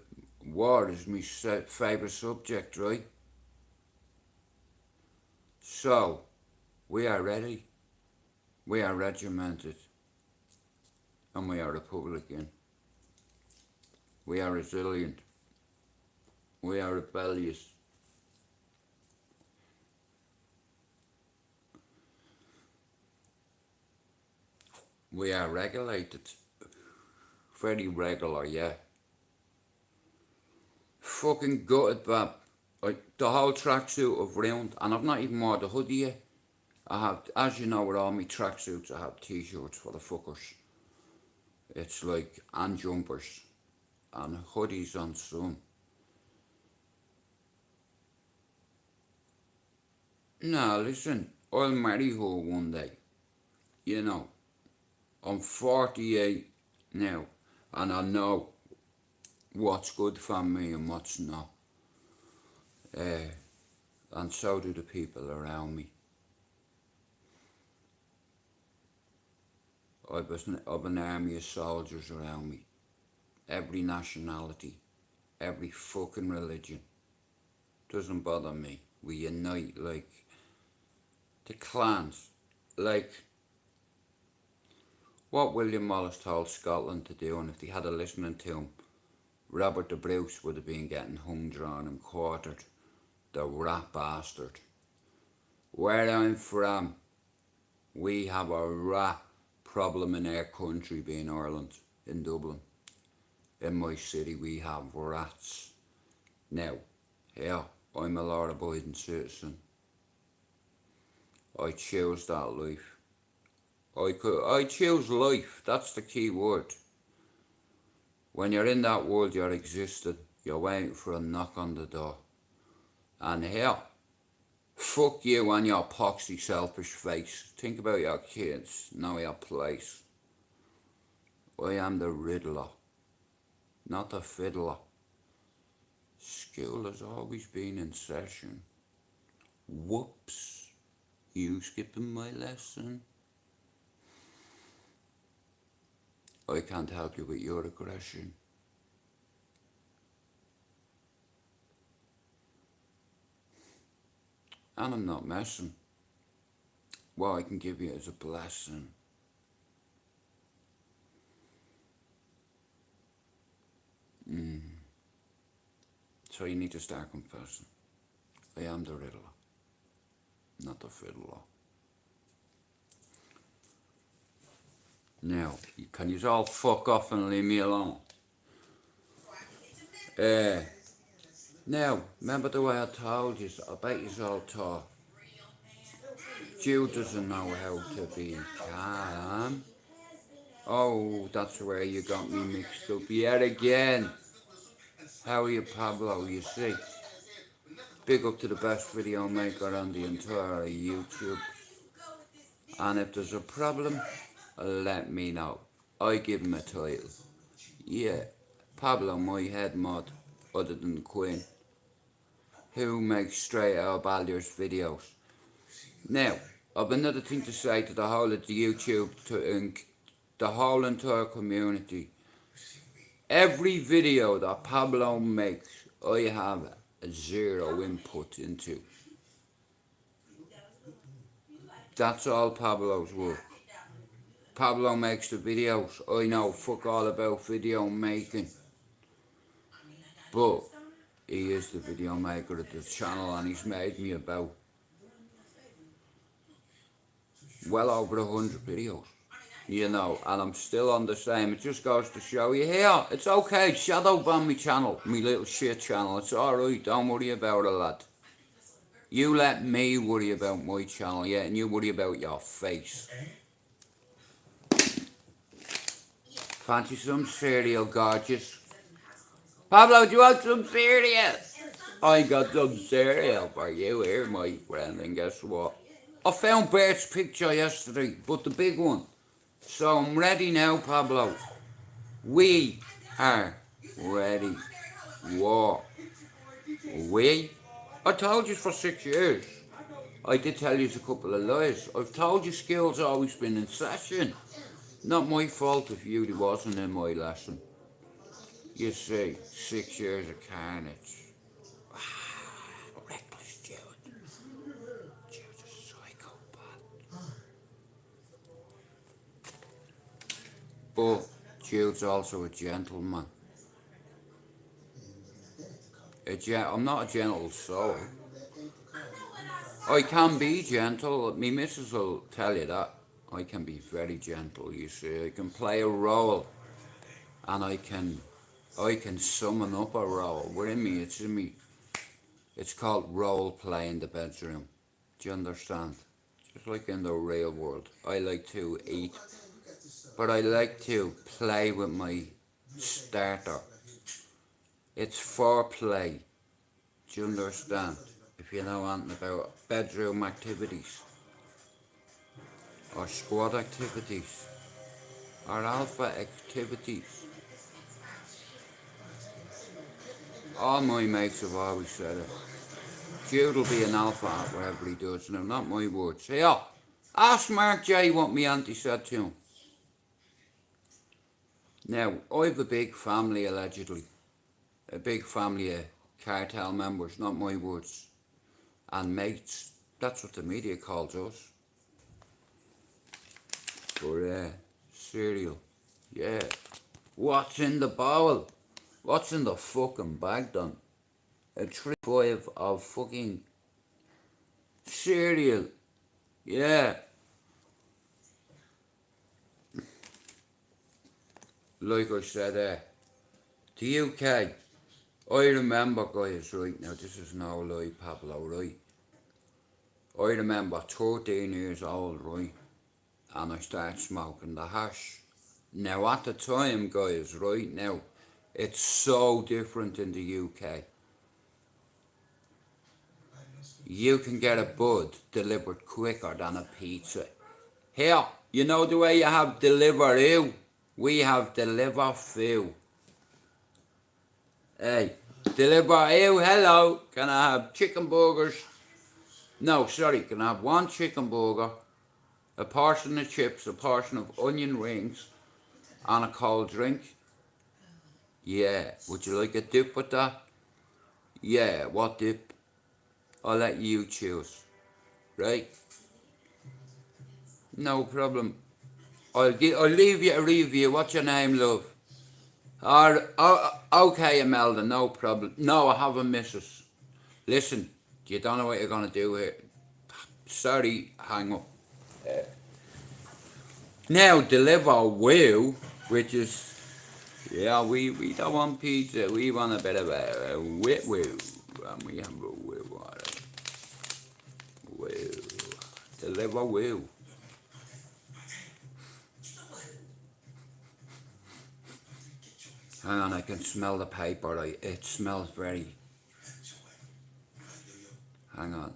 A: war is my favourite subject, right? So, we are ready. We are regimented. And we are Republican. We are resilient. We are rebellious. We are regulated. Very regular, yeah. Fucking gutted, Bab. The whole tracksuit I've ruined, and I've not even worn the hoodie yet. I have, as you know, with all my tracksuits, I have t-shirts for the fuckers. It's like, and jumpers, and hoodies on some. Now listen, I'll marry her one day. You know, I'm 48 now, and I know what's good for me and what's not. And so do the people around me. I've an army of soldiers around me. Every nationality, every fucking religion. Doesn't bother me. We unite like the clans. Like what William Wallace told Scotland to do, and if they had a listening to him, Robert the Bruce would have been getting hung, drawn and quartered. The rat bastard. Where I'm from, we have a rat problem in our country, being Ireland, in Dublin. In my city we have rats. Now, here, I'm a law-abiding citizen. I choose that life. I choose life, that's the key word. When you're in that world, you're existing. You're waiting for a knock on the door. And here, fuck you and your poxy selfish face. Think about your kids, know your place. I am the Riddler, not the fiddler. School has always been in session. Whoops, you skipping my lesson. I can't help you with your aggression. And I'm not messing. What I can give you is a blessing. So you need to start confessing. I am the riddler, not the fiddler. Now, can you all fuck off and leave me alone? Now, remember the way I told you, I bet you all thought Jude doesn't know how to be calm. Oh, that's where you got me mixed up yet again. How are you, Pablo? You see, big up to the best video maker on the entire YouTube. And if there's a problem, let me know. I give him a title. Yeah, Pablo, my head mod, other than the Queen, who makes STRAIGHTOUTTABALLYER's videos. Now, I've another thing to say to the whole of the YouTube, to the whole entire community. Every video that Pablo makes, I have zero input into. That's all Pablo's work. Pablo makes the videos. I know fuck all about video making. But he is the video maker of the channel, and he's made me about well over 100 videos. You know, and I'm still on the same. It just goes to show you here. It's okay, shadow ban me channel, me little shit channel. It's alright, don't worry about it, lad. You let me worry about my channel, yeah, and you worry about your face. Fancy some cereal, gorgeous? Pablo, do you want some cereal? I got some cereal for you here, my friend, and guess what? I found Bert's picture yesterday, but the big one. So I'm ready now, Pablo. We are ready. What? We? I told you for 6 years. I did tell you a couple of lies. I've told you school's always been in session. Not my fault if you wasn't in my lesson. You see, 6 years of carnage. Reckless Jude. Jude's a psychopath. But Jude's also a gentleman. I'm not a gentle soul. I can be gentle. Me missus will tell you that. I can be very gentle, you see. I can play a role. And I can summon up a role. Within me, it's in me. It's called role play in the bedroom. Do you understand? Just like in the real world. I like to eat. But I like to play with my starter. It's foreplay. Do you understand? If you know anything about bedroom activities, or squad activities, or alpha activities. All my mates have always said it. Jude will be an alpha at whatever he does. Now, not my words. Here, ask Mark J what my auntie said to him. Now, I have a big family, allegedly. A big family of cartel members, not my words. And mates, that's what the media calls us. But, cereal. Yeah. What's in the bowl? What's in the fucking bag, then? A 3-5 of fucking cereal. Yeah. Like I said, the UK, I remember, guys, right now, this is no lie, Pablo, right? I remember 13 years old, right? And I started smoking the hash. Now, at the time, guys, right now, it's so different in the UK. You can get a bud delivered quicker than a pizza. Here, you know the way you have Deliveroo? We have Deliveroo. Hey, Deliveroo, hello. Can I have chicken burgers? No, sorry, can I have one chicken burger, a portion of chips, a portion of onion rings, and a cold drink? Yeah. Would you like a dip with that? Yeah. What dip? I'll let you choose. Right? No problem. I'll leave you a review. What's your name, love? Okay, Imelda, no problem. No, I have a missus. Listen, you don't know what you're going to do here. Sorry, hang up. Now, deliver woo, which is, yeah, we don't want pizza. We want a bit of a woo. And we have a woo. Woo. Deliver woo. Hang on, I can smell the paper. It smells very... Hang on.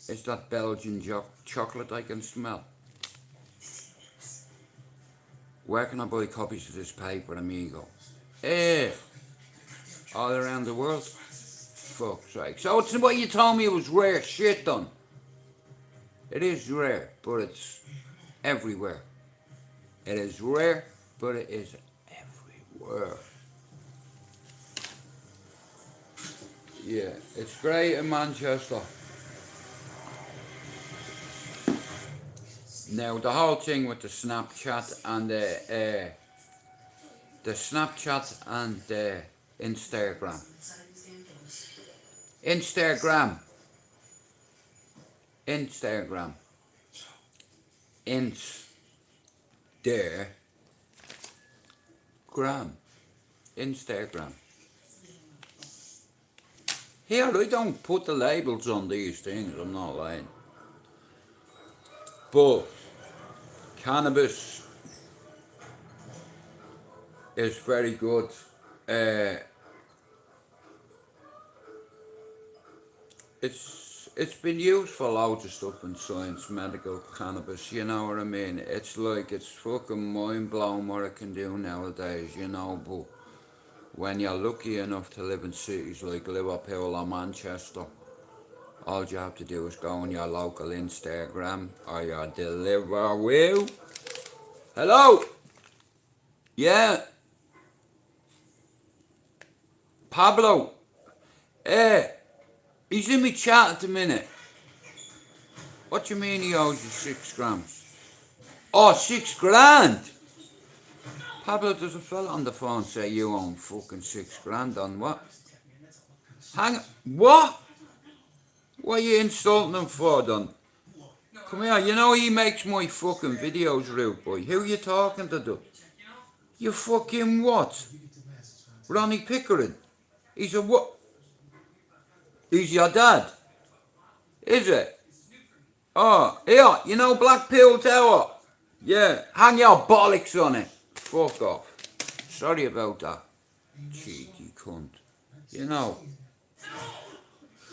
A: Is that Belgian chocolate I can smell? Where can I buy copies of this paper, amigo? All around the world? Fuck's sake. So it's what you told me it was rare shit done. It is rare, but it's everywhere. It is rare, but it is everywhere. Yeah, it's great in Manchester. Now the whole thing with the Snapchat and the Snapchat and the Instagram. Instagram. Instagram. Here, I don't put the labels on these things, I'm not lying. But cannabis is very good. It's been used for loads of stuff in science, medical cannabis, you know what I mean? It's like, it's fucking mind blowing what it can do nowadays, you know, but when you're lucky enough to live in cities like Liverpool or Manchester, all you have to do is go on your local Instagram or your Deliveroo. Hello? Yeah? Pablo? He's in me chat at the minute. What do you mean he owes you 6 grams? Oh, 6 grand? Pablo, there's a fella on the phone say you own fucking 6 grand on what? Hang on. What? What are you insulting him for, then? Come here, you know he makes my fucking videos, rude boy. Who are you talking to, though? You fucking what? Ronnie Pickering? He's a what? He's your dad? Is it? Oh, here, you know Black Pill Tower? Yeah, hang your bollocks on it. Fuck off. Sorry about that. Cheeky cunt. You know,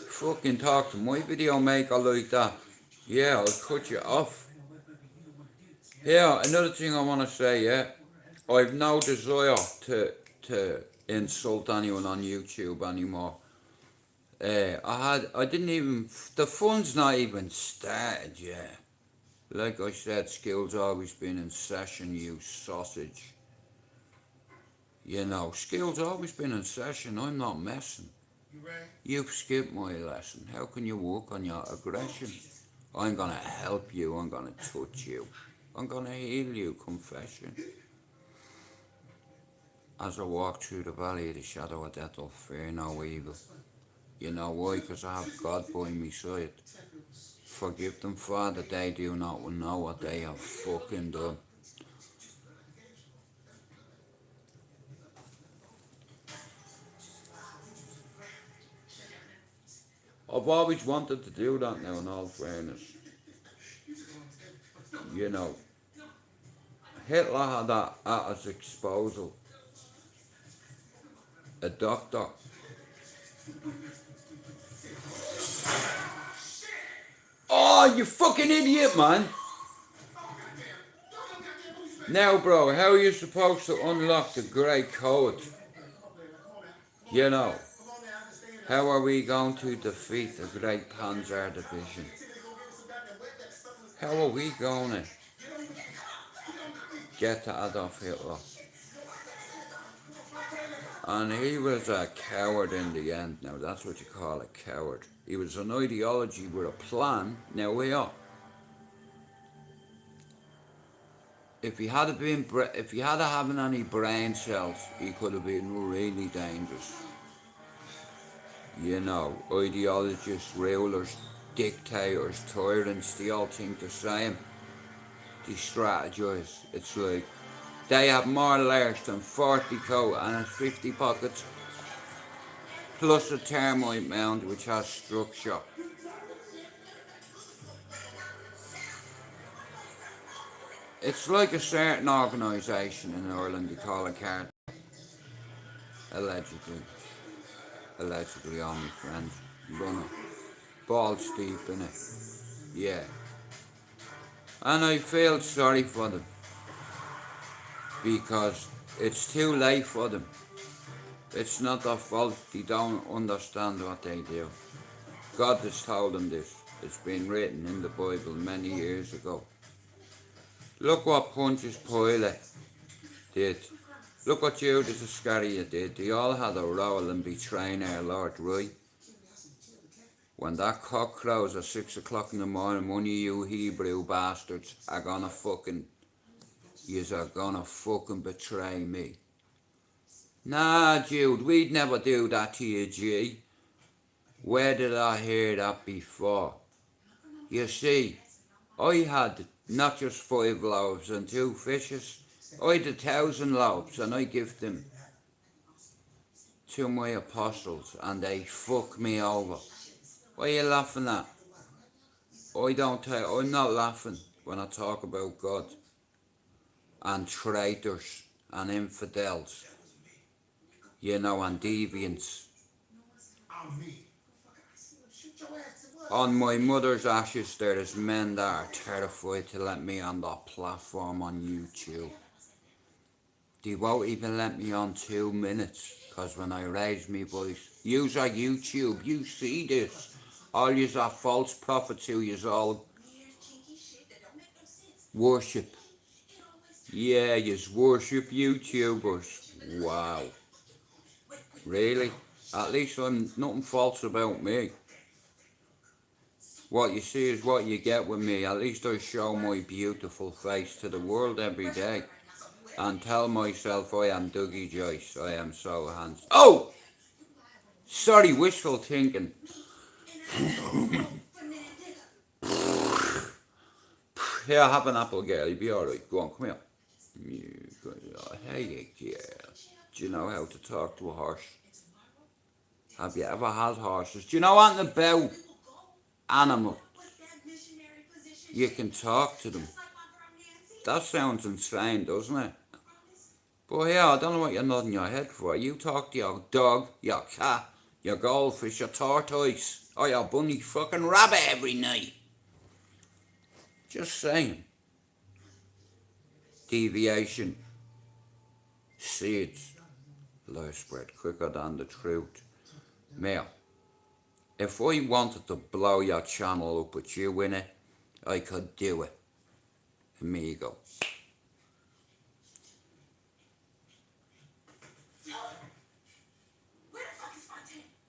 A: fucking talk to my video maker like that. Yeah, I'll cut you off. Yeah, another thing I want to say, yeah, I've no desire to insult anyone on YouTube anymore. I didn't even, the fun's not even started yet. Like I said, skill's always been in session, you sausage. You know, skill's always been in session, I'm not messing. You've skipped my lesson. How can you work on your aggression? I'm gonna help you, I'm gonna touch you. I'm gonna heal you, confession. As I walk through the valley of the shadow of death, I'll fear no evil. You know why? Because I have God by my side. Forgive them, Father, they do not know what they have fucking done. I've always wanted to do that now, in all fairness. You know, Hitler had that at his disposal. A doctor. Oh, you fucking idiot, man. Now, bro, how are you supposed to unlock the great code? You know, how are we going to defeat the great Panzer Division? How are we going to get to Adolf Hitler. And he was a coward in the end. Now that's what you call a coward. He was an ideology with a plan. Now we are. If he had having any brain cells, he could have been really dangerous. You know, ideologists, rulers, dictators, tyrants, they all think the same. They strategize. It's like they have more layers than 40 coat and 50 pockets, plus a termite mound which has structure. It's like a certain organisation in Ireland they call a cartel. Allegedly all my friends run it. Balls deep in it. Yeah. And I feel sorry for them. Because it's too late for them. It's not their fault. They don't understand what they do. God has told them this. It's been written in the Bible many years ago. Look what Pontius Pilate did. Look what Judas Iscariot did. They all had a role in betraying our Lord, right? When that cock crows at 6 o'clock in the morning, one of you Hebrew bastards are gonna fucking betray me. Nah, Jude, we'd never do that to you, G. Where did I hear that before? You see, I had not just 5 loaves and 2 fishes. I had 1,000 loaves and I give them to my apostles and they fuck me over. What are you laughing at? I'm not laughing when I talk about God and traitors and infidels, you know, and deviants. On my mother's ashes there is men that are terrified to let me on that platform on YouTube. They won't even let me on 2 minutes, because when I raise my voice, yous are YouTube, you see this. All yous are false prophets who yous all worship. Yeah, yous worship YouTubers. Wow. Really? At least I'm nothing false about me. What you see is what you get with me. At least I show my beautiful face to the world every day. And tell myself I am Dougie Joyce. I am so handsome. Oh! Sorry, wishful thinking. Here, have an apple, girl. You'll be alright. Go on, come here. Hey, girl. Do you know how to talk to a horse? Have you ever had horses? Do you know anything about animals? You can talk to them. That sounds insane, doesn't it? But yeah, I don't know what you're nodding your head for. You talk to your dog, your cat, your goldfish, your tortoise, or your bunny fucking rabbit every night. Just saying. Deviation. Seeds. Lies spread quicker than the truth. Now, if I wanted to blow your channel up with you in it, I could do it. Amigo.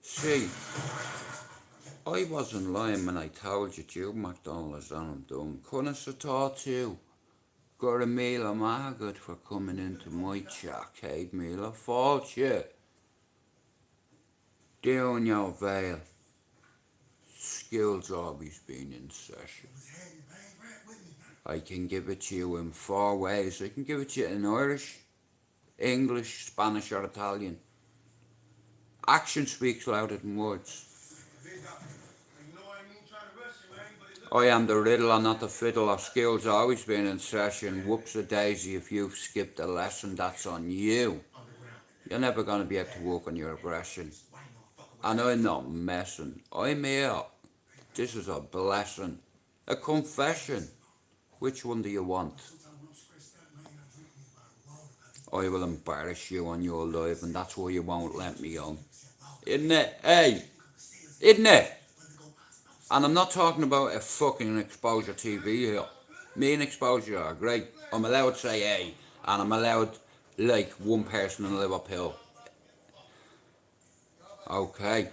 A: See, I wasn't lying when I told you Jude McDonald's and I'm done. Couldn't have thought too. Got a meal of my good for coming into my arcade meal of fault you. Down your veil. School's always been in session. I can give it to you in 4 ways. I can give it to you in Irish, English, Spanish or Italian. Action speaks louder than words. I am the riddle and not the fiddle. Our school's always been in session. Whoops a daisy if you've skipped a lesson, that's on you. You're never going to be able to work on your aggression. And I'm not messing. I'm here. This is a blessing. A confession. Which one do you want? I will embarrass you on your live and that's why you won't let me on. Isn't it? Hey! Isn't it? And I'm not talking about a fucking Exposure TV here. Me and Exposure are great. I'm allowed to say hey. And I'm allowed like one person in Liverpool. Okay.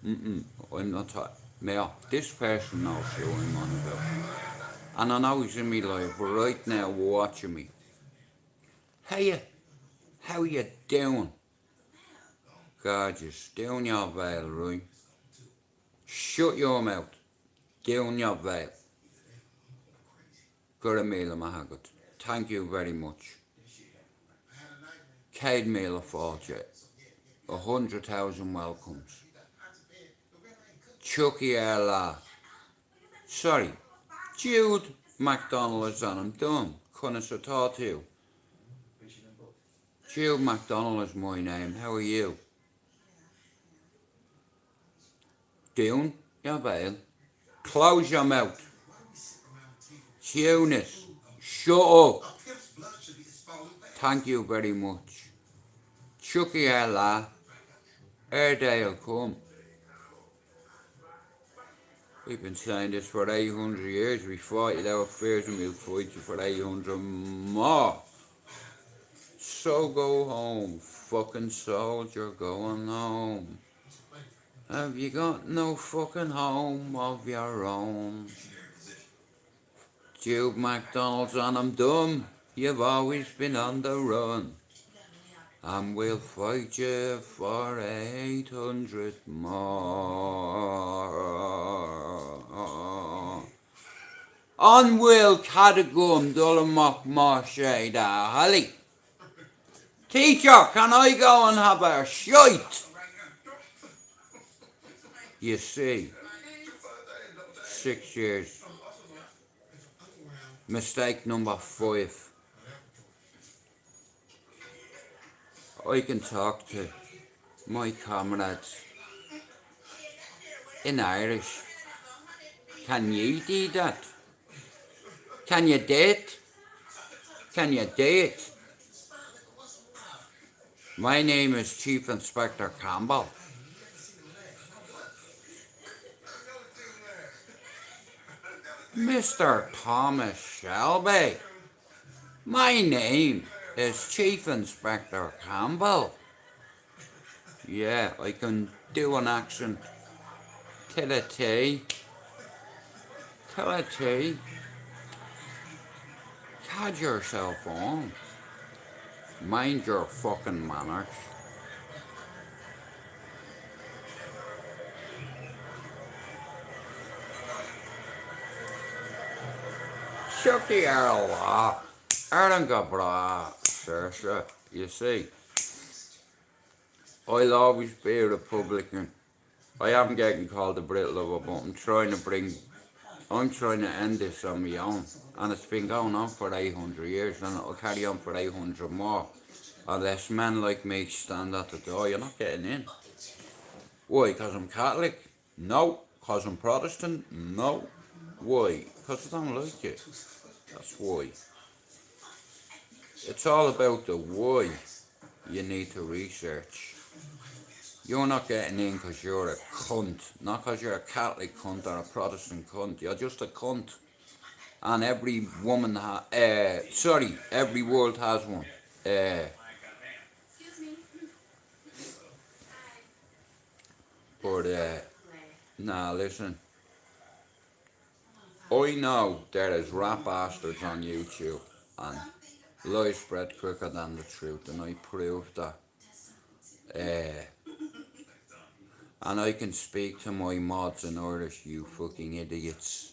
A: I'm not talking. Mayor, this person knows who I'm on about. And I know he's in me life right now watching me. How you doing? Gorgeous. Down your veil, right? Shut your mouth. Down your veil. Got a meal of Mahagot. Thank you very much. Cade meal of fortune. 100,000 welcomes. Chucky Ella. Sorry. Jude McDonald is on. I'm done. Couldn't have taught you. Jude McDonald is my name. How are you? Down your veil. Close your mouth. Tunis. Shut up. Thank you very much. Chucky Ella. Ere they'll come. We've been saying this for 800 years. We fought it out fears and we'll fight you for 800 more. So go home, fucking soldier, going home. Have you got no fucking home of your own? Jude McDonald's and I'm dumb. You've always been on the run. And we'll fight you for 800 more. On will Cadagum Dullamock Marshay da Holly. Teacher, can I go and have a shite? You see, 6 years. Mistake number 5. I can talk to my comrades in Irish. Can you do that? Can you date? Can you date? My name is Chief Inspector Campbell. Mr. Thomas Shelby. My name is Chief Inspector Campbell. Yeah, I can do an accent. To the T. To the T. Catch yourself on. Mind your fucking manners. Chucky Erla. Erlen Gabra. Sir. You see, I'll always be a Republican. I haven't getting called a Brit lover, but I'm trying to end this on my own. And it's been going on for 800 years and it'll carry on for 800 more. Unless men like me stand at the door, you're not getting in. Why? Because I'm Catholic? No. Because I'm Protestant? No. Why? Because I don't like it. That's why. It's all about the why you need to research. You're not getting in because you're a cunt. Not because you're a Catholic cunt or a Protestant cunt. You're just a cunt. And every woman every world has one. Nah, listen. I know there is rap bastards on YouTube and lies spread quicker than the truth, and I proved that. And I can speak to my mods in Irish, you fucking idiots.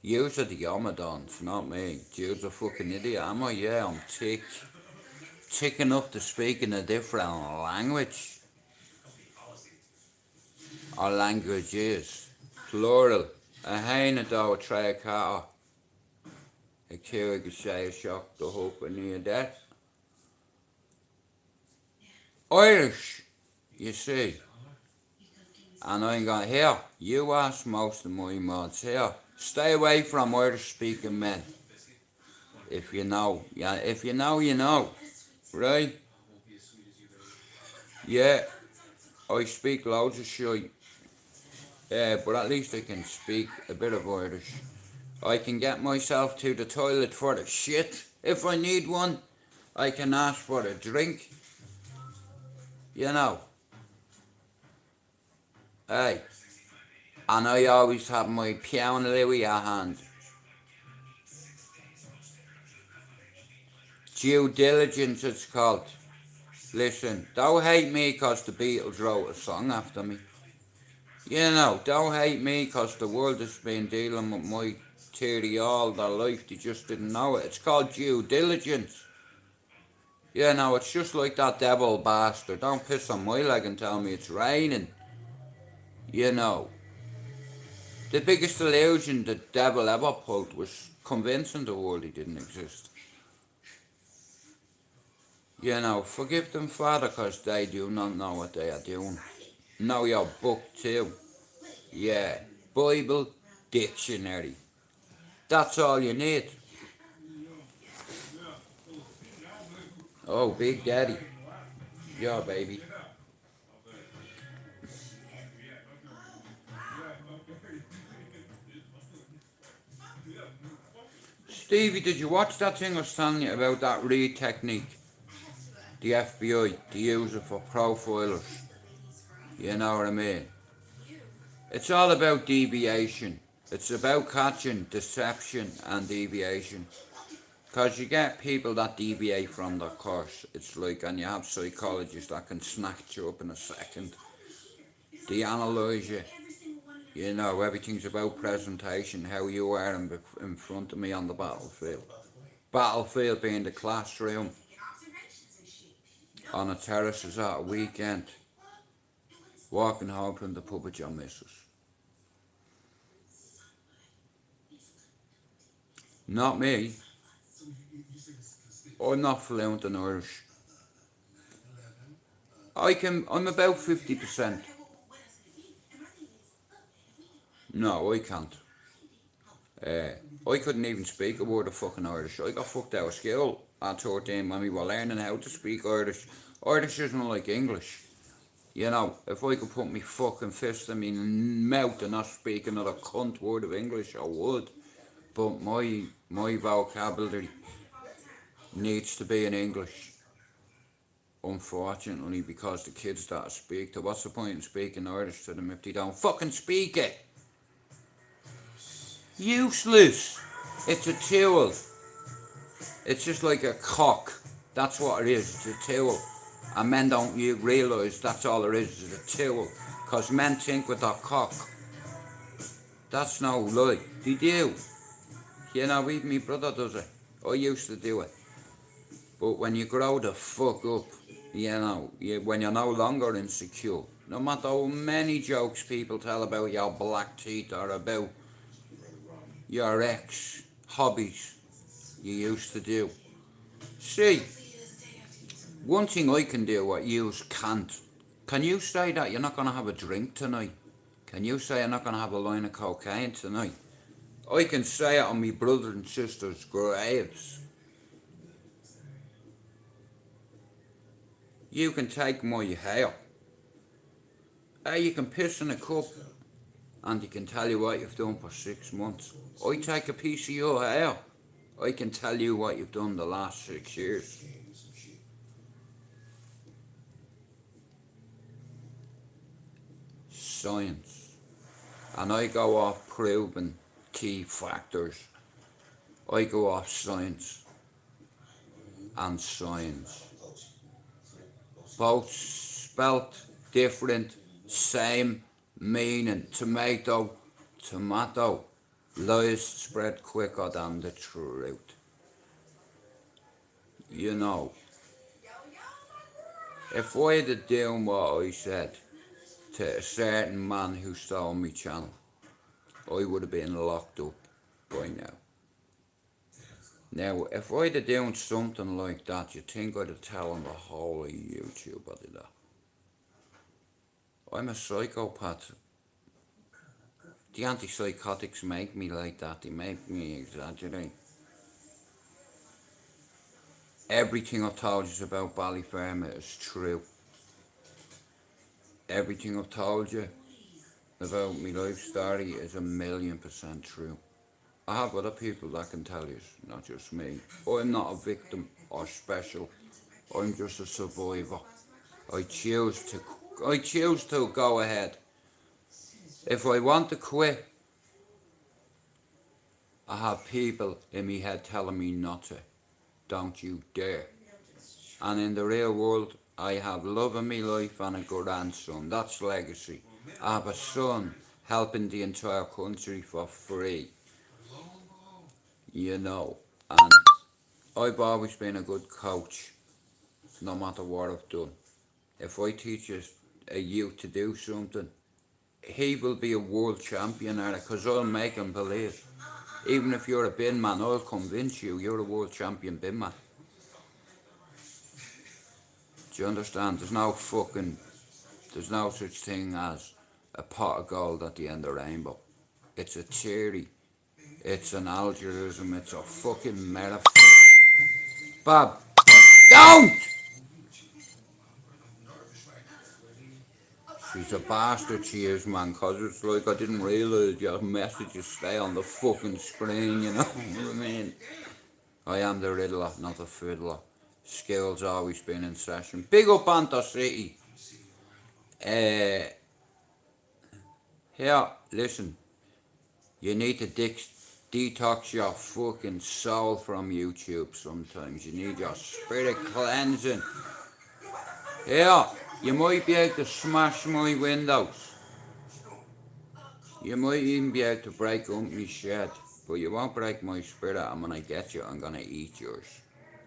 A: Yous are the Omadons, not me. Jude's a fucking idiot, am I? Yeah, I'm tick enough to speak in a different language. Or languages. Plural. A hain a do a tre car. A cure could say a shock the hope and near that. Irish, you see. And I'm going, here, you ask most of my mods here. Stay away from Irish speaking men. If you know. Yeah, if you know, you know. Right? Yeah. I speak loads of shit. But at least I can speak a bit of Irish. I can get myself to the toilet for the shit. If I need one, I can ask for a drink. You know. Hey. And I always have my piano Louis at hand. Due diligence it's called. Listen, don't hate me 'cause the Beatles wrote a song after me. You know, don't hate me 'cause the world has been dealing with my theory all their life. They just didn't know it. It's called due diligence. You know, it's just like that devil bastard. Don't piss on my leg and tell me it's raining. You know, the biggest illusion the devil ever pulled was convincing the world he didn't exist. You know, forgive them, Father, 'cause they do not know what they are doing. Know your book too. Yeah, Bible, dictionary. That's all you need. Oh, Big Daddy. Yeah, baby. Stevie, did you watch that thing I was telling you about, that read technique? The FBI, they use it for profilers. You know what I mean? It's all about deviation. It's about catching deception and deviation. Because you get people that deviate from their course. It's like, and you have psychologists that can snatch you up in a second. They analyse you. You know, everything's about presentation, how you are in front of me on the battlefield. Battlefield being the classroom. On a terraces at a weekend. Walking home from the pub with your missus. Not me. I'm not fluent in Irish. I'm about 50%. No, I can't. I couldn't even speak a word of fucking Irish. I got fucked out of school at 13 when we were learning how to speak Irish. Irish isn't like English. You know, if I could put me fucking fist in me mouth and not speak another cunt word of English, I would. But my vocabulary needs to be in English. Unfortunately, because the kids that I speak to, what's the point in speaking Irish to them if they don't fucking speak it? Useless. It's a tool. It's just like a cock. That's what it is. It's a tool. And men don't realise that's all it is. It's a tool. Because men think with their cock. That's no lie. They do. You know, even my brother does it. I used to do it. But when you grow the fuck up, you know, when you're no longer insecure, no matter how many jokes people tell about your black teeth or about your ex hobbies you used to do. See, one thing I can do what you can't. Can you say that you're not going to have a drink tonight? Can you say you're not going to have a line of cocaine tonight? I can say it on my brothers and sisters' graves. You can take my hair. You can piss in a cup and you can tell you what you've done for 6 months. I take a piece of your hair. I can tell you what you've done the last 6 years. Science. And I go off proving key factors. I go off science and science. Both spelt different, same meaning. Tomato, tomato. Lies spread quicker than the truth. You know, if I had done what I said to a certain man who stole my channel, I would have been locked up by now. Now, if I'd have done something like that, you'd think I'd have told the whole of YouTube I did that. I'm a psychopath. The antipsychotics make me like that. They make me exaggerate. Everything I've told you about Ballyfermot is true. Everything I've told you about my life story is 1,000,000% true. I have other people that can tell you, not just me. I'm not a victim or special. I'm just a survivor. I choose to. I choose to go ahead. If I want to quit, I have people in my head telling me not to. Don't you dare. And in the real world, I have love in my life and a grandson. That's legacy. I have a son helping the entire country for free. You know. And I've always been a good coach, no matter what I've done. If I teach a youth to do something, he will be a world champion at it because I'll make him believe. Even if you're a bin man, I'll convince you you're a world champion bin man. Do you understand? There's no such thing as a pot of gold at the end of the rainbow. It's a theory. It's an algorithm. It's a fucking metaphor. Bob, don't! She's a bastard, she is, man, cause it's like I didn't realise your messages stay on the fucking screen, you know what I mean? I am the Riddler, not the Fiddler. Skill's always been in session. Big up Banter City. Here, listen. You need to detox your fucking soul from YouTube sometimes. You need your spirit cleansing. Here, you might be able to smash my windows. You might even be able to break up my shed. But you won't break my spirit, and when I get you, I'm gonna eat yours.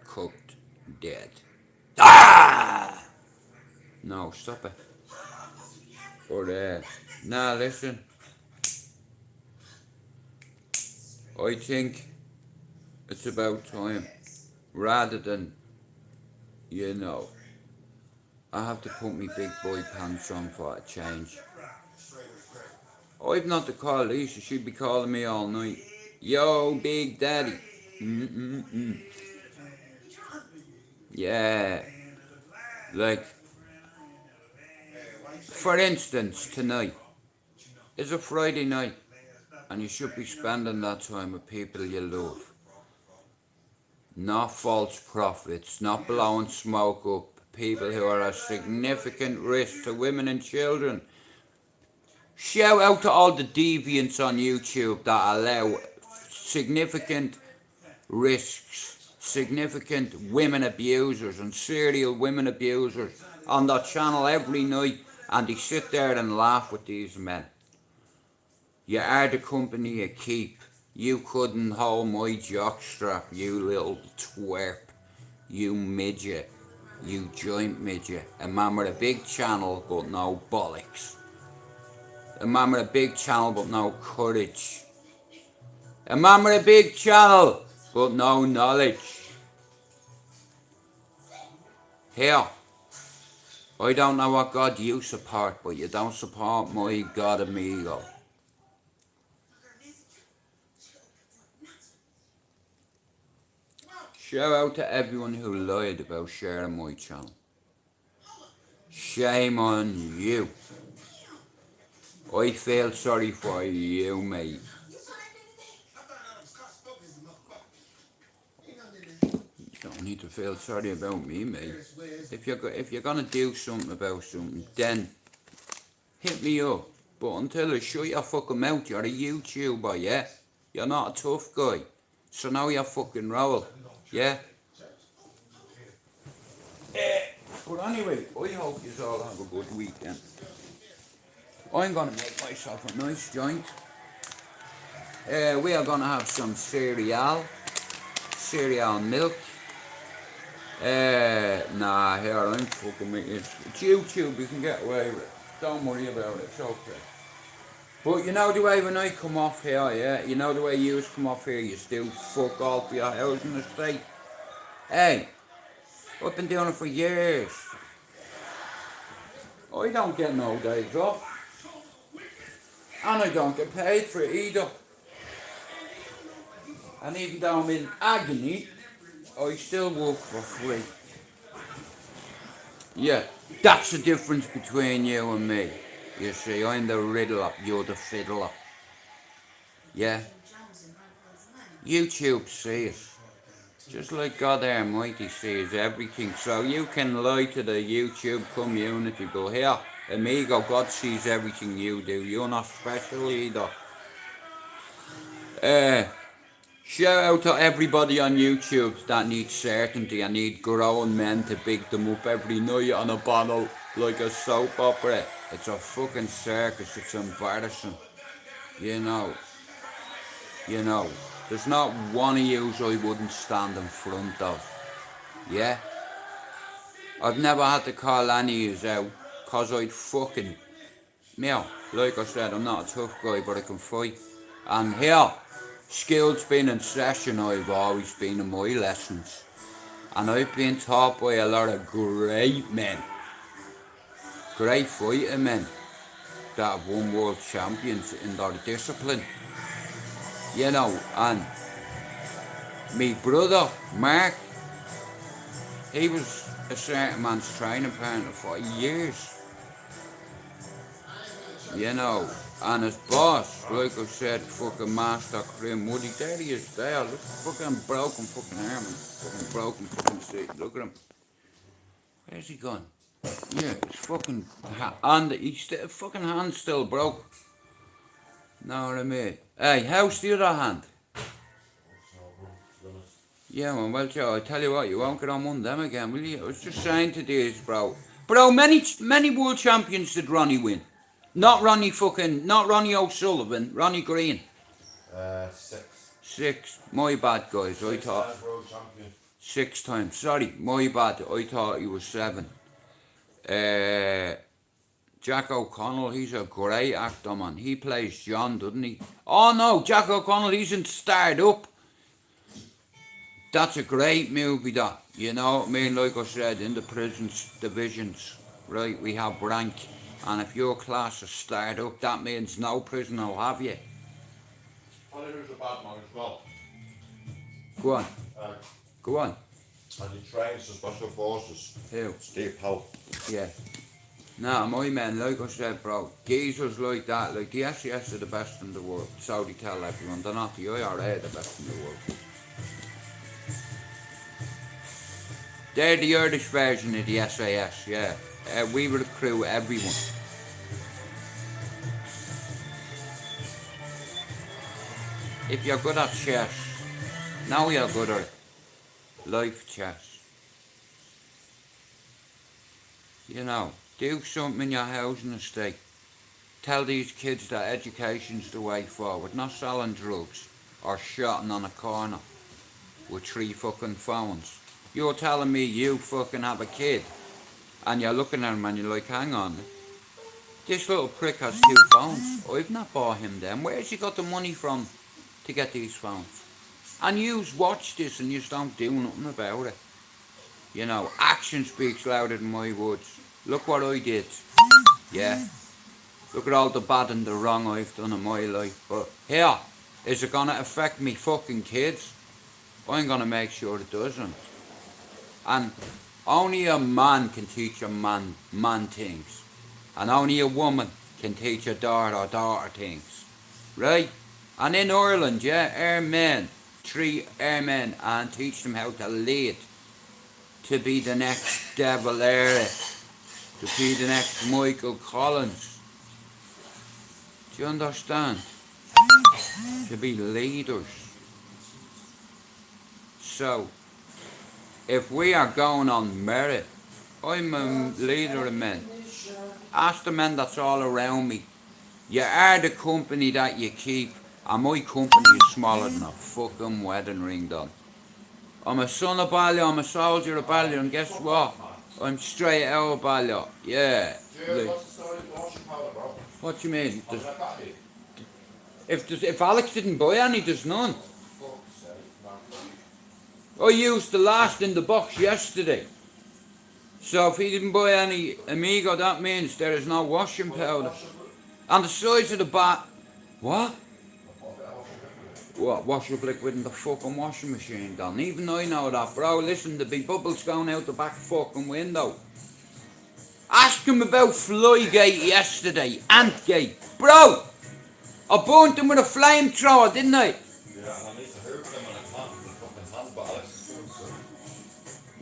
A: Cooked, dead. Ah! No, stop it. But, nah, listen. I think it's about time. Rather than, you know, I have to put my big boy pants on for a change. I've not to call Lisa, she'd be calling me all night. Yo, Big Daddy. Yeah. Like, for instance, tonight is a Friday night, and you should be spending that time with people you love. Not false prophets, not blowing smoke up people who are a significant risk to women and children. Shout out to all the deviants on YouTube that allow significant risks, significant women abusers and serial women abusers on their channel every night, and they sit there and laugh with these men. You are the company you keep. You couldn't hold my jockstrap, you little twerp. You midget. You joint midget. A man with a big channel but no bollocks. A man with a big channel but no courage. A man with a big channel but no knowledge. Here, I don't know what God you support, but you don't support my God amigo. Shout out to everyone who lied about sharing my channel. Shame on you. I feel sorry for you, mate. You don't need to feel sorry about me, mate. If you're gonna do something about something, then hit me up. But until I shut your fucking mouth, you're a YouTuber, yeah? You're not a tough guy. So now you're fucking roll, yeah? But anyway, I hope you all have a good weekend. I'm gonna make myself a nice joint. We are gonna have some cereal milk. Nah, here, I'm fucking with it. It's YouTube, you can get away with it. Don't worry about it, it's okay. But you know the way when I come off here, yeah? You know the way you come off here, you still fuck all for your housing estate? Hey, I've been doing it for years. I don't get no days off. And I don't get paid for it either. And even though I'm in agony, I still work for free. Yeah, that's the difference between you and me. You see, I'm the Riddler, you're the Fiddler. Yeah? YouTube sees. Just like God Almighty sees everything. So you can lie to the YouTube community, go here, amigo, God sees everything you do. You're not special either. Shout out to everybody on YouTube that needs certainty and need grown men to big them up every night on a panel like a soap opera. It's a fucking circus, it's embarrassing. You know, there's not one of yous I wouldn't stand in front of. Yeah? I've never had to call any of yous out, cause I'd fucking, like I said, I'm not a tough guy, but I can fight. And here, school's been in session, I've always been in my lessons. And I've been taught by a lot of great men, great fighting men, that have won world champions in their discipline. You know, and me brother, Mark, he was a certain man's training partner for years. You know, and his boss, like I said, fucking Master Cream Woody, there he is there, look, fucking broken fucking arm and fucking broken fucking seat, look at him. Where's he gone? Yeah, his fucking hand, fucking hand's still broke. Know what I mean? Hey, how's the other hand? Yeah, man, well, Joe, I tell you what, you won't get on one of them again, will you? I was just saying to these, bro. Bro, many world champions did Ronnie win. Not Ronnie O'Sullivan, Ronnie Green.
C: 6.
A: 6. My bad, guys. I thought 6 times. Sorry, my bad. I thought he was 7. Jack O'Connell, he's a great actor, man. He plays John, doesn't he? Oh no, Jack O'Connell, he's in Starred Up. That's a great movie, that. You know what I mean? Like I said, in the prisons divisions, right, we have rank. And if your class is starred up, that means no prison will have you.
C: Well, there's a bad man as well.
A: Go on. Go on.
C: And he trains the special forces.
A: Who?
C: Steve Howe.
A: Yeah. Nah, my men, like I said, bro, geezers like that, like the SES are the best in the world. So they tell everyone. They're not the IRA the best in the world. They're the Irish version of the SAS, yeah. We recruit everyone. If you're good at chess, now you're good at life chess. You know, do something in your housing estate. Tell these kids that education's the way forward, not selling drugs or shotting on a corner with 3 fucking phones. You're telling me you fucking have a kid and you're looking at him and you're like, hang on, this little prick has 2 phones. I've not bought him them. Where's he got the money from to get these phones? And you watch this and you don't do nothing about it. You know, action speaks louder than my words. Look what I did. Yeah. Look at all the bad and the wrong I've done in my life. But here, is it gonna affect me fucking kids? I'm gonna make sure it doesn't. And only a man can teach a man things. And only a woman can teach a daughter things. Right? And in Ireland, yeah, our men, 3 airmen, and teach them how to lead. To be the next Devil Era. To be the next Michael Collins. Do you understand? To be leaders. So, if we are going on merit, I'm a leader of men. Ask the men that's all around me. You are the company that you keep, and my company is smaller than a fucking wedding ring, done. I'm a son of Ballyer, I'm a soldier of Ballyer, and guess what? I'm straight out of Ballyer. Yeah.
C: What's the story of the washing powder, bro?
A: What do you mean? If Alex didn't buy any, there's none. I used the last in the box yesterday. So if he didn't buy any Amigo, that means there is no washing powder. And the size of the bat. What? What? Wash up liquid in the fucking washing machine, Don. Even I know that, bro. Listen, the big bubbles going out the back fucking window. Ask him about Flygate yesterday. Antgate. Bro! I burnt him with a flamethrower, didn't I?
C: Yeah, I need to hear that.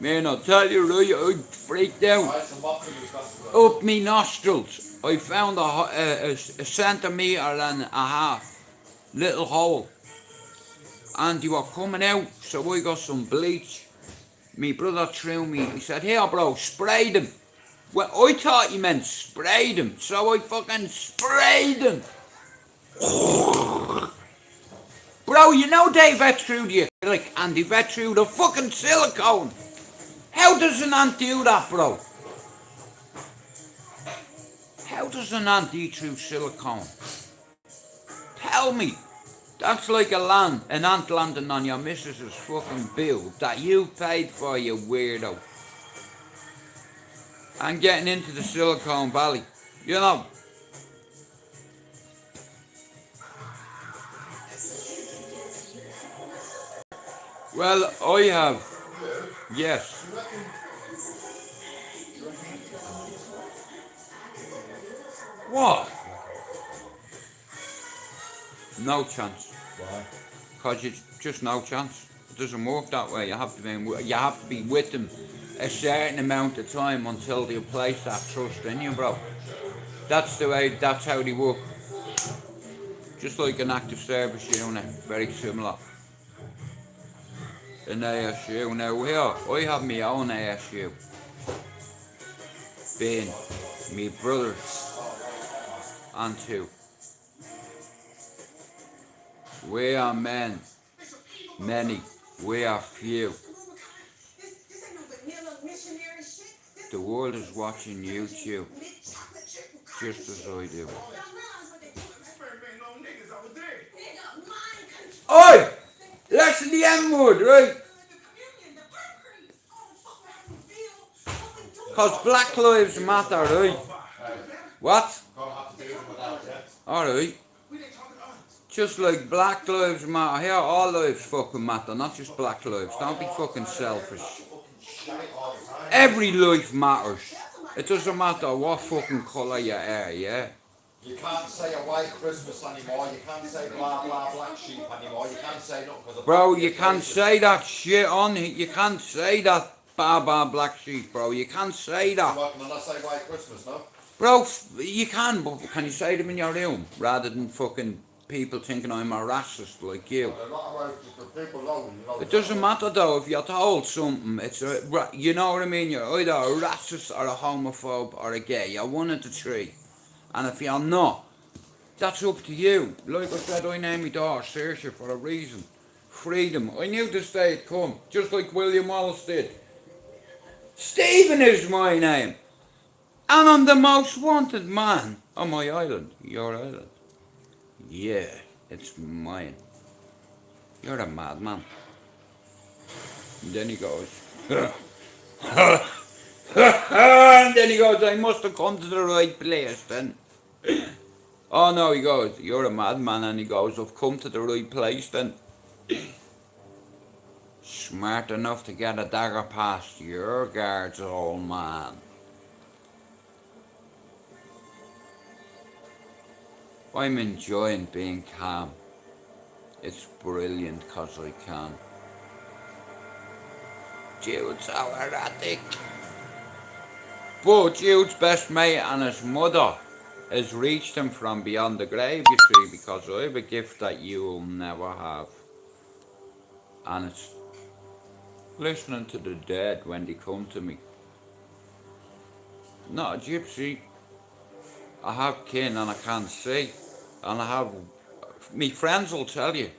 A: Man, I'll tell you, right, I freaked out.
C: Right, some muffins is got to
A: Up me nostrils. I found a centimetre and a half little hole. And they were coming out, so I got some bleach. Me brother threw me, he said, here bro, spray them. Well, I thought he meant spray them, so I fucking sprayed them. Bro, you know they vet through the acrylic and they vet through the fucking silicone. How does an ant do that, bro? How does an ant eat through silicone? Tell me. That's like an ant landing on your missus's fucking bill that you paid for, you weirdo. And getting into the Silicon Valley. You know. Well, I have. Yes. What? No chance.
C: Why?
A: Because it's just no chance. It doesn't work that way. You have to be with them a certain amount of time until they place that trust in you, bro. That's how they work. Just like an active service unit, very similar. An ASU. Now here, I have my own ASU. Being me brothers and two. We are men, many, we are few. The world is watching you too, just as I do. Oi! Listen to the M-word, right? Because Black Lives Matter, right? What?
C: Gonna have to do it without it.
A: Alright. Just like Black Lives Matter. Here, all lives fucking matter, not just Black lives. Don't be fucking selfish. Every life matters. It doesn't matter what fucking colour you are, yeah?
C: You can't say a white Christmas anymore. You can't say blah blah black sheep anymore. You can't say nothing because
A: Bro, you can't say that shit on it. You can't say that black sheep, bro. You can't say that.
C: What, can I not say white Christmas, no?
A: Bro, you can, but can you say them in your room rather than fucking people thinking I'm a racist like you?
C: A lot of the people know, you know.
A: It doesn't matter though if you're told something. You know what I mean. You're either a racist or a homophobe or a gay. You're one of the three. And if you're not, that's up to you. Like I said, I named my daughter Saoirse for a reason. Freedom. I knew this day would come, just like William Wallace did. Stephen is my name. And I'm the most wanted man on my island. Your island. Yeah, it's mine. You're a madman. And then he goes, and then he goes, I must have come to the right place then. Oh no, he goes, you're a madman, and he goes, I've come to the right place then. Smart enough to get a dagger past your guards, old man. I'm enjoying being calm. It's brilliant because I can. Jude's so erratic. But Jude's best mate and his mother has reached him from beyond the grave, you see, because I have a gift that you will never have. And it's listening to the dead when they come to me. Not a gypsy. I have kin and I can't see. And I have... Me friends will tell you.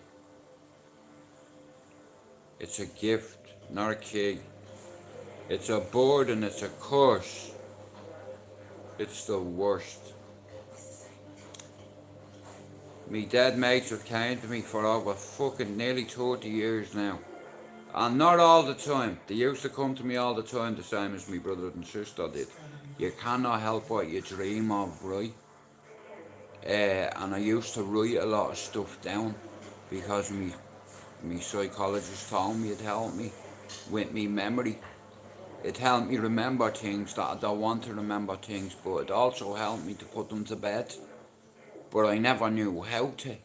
A: It's a gift, not a key. It's a burden, it's a curse. It's the worst. Me dead mates have came to me for over fucking nearly 30 years now. And not all the time. They used to come to me all the time, the same as me brother and sister did. You cannot help what you dream of, right? And I used to write a lot of stuff down because me psychologist told me it helped me with me memory. It helped me remember things that I don't want to remember things, but it also helped me to put them to bed. But I never knew how to,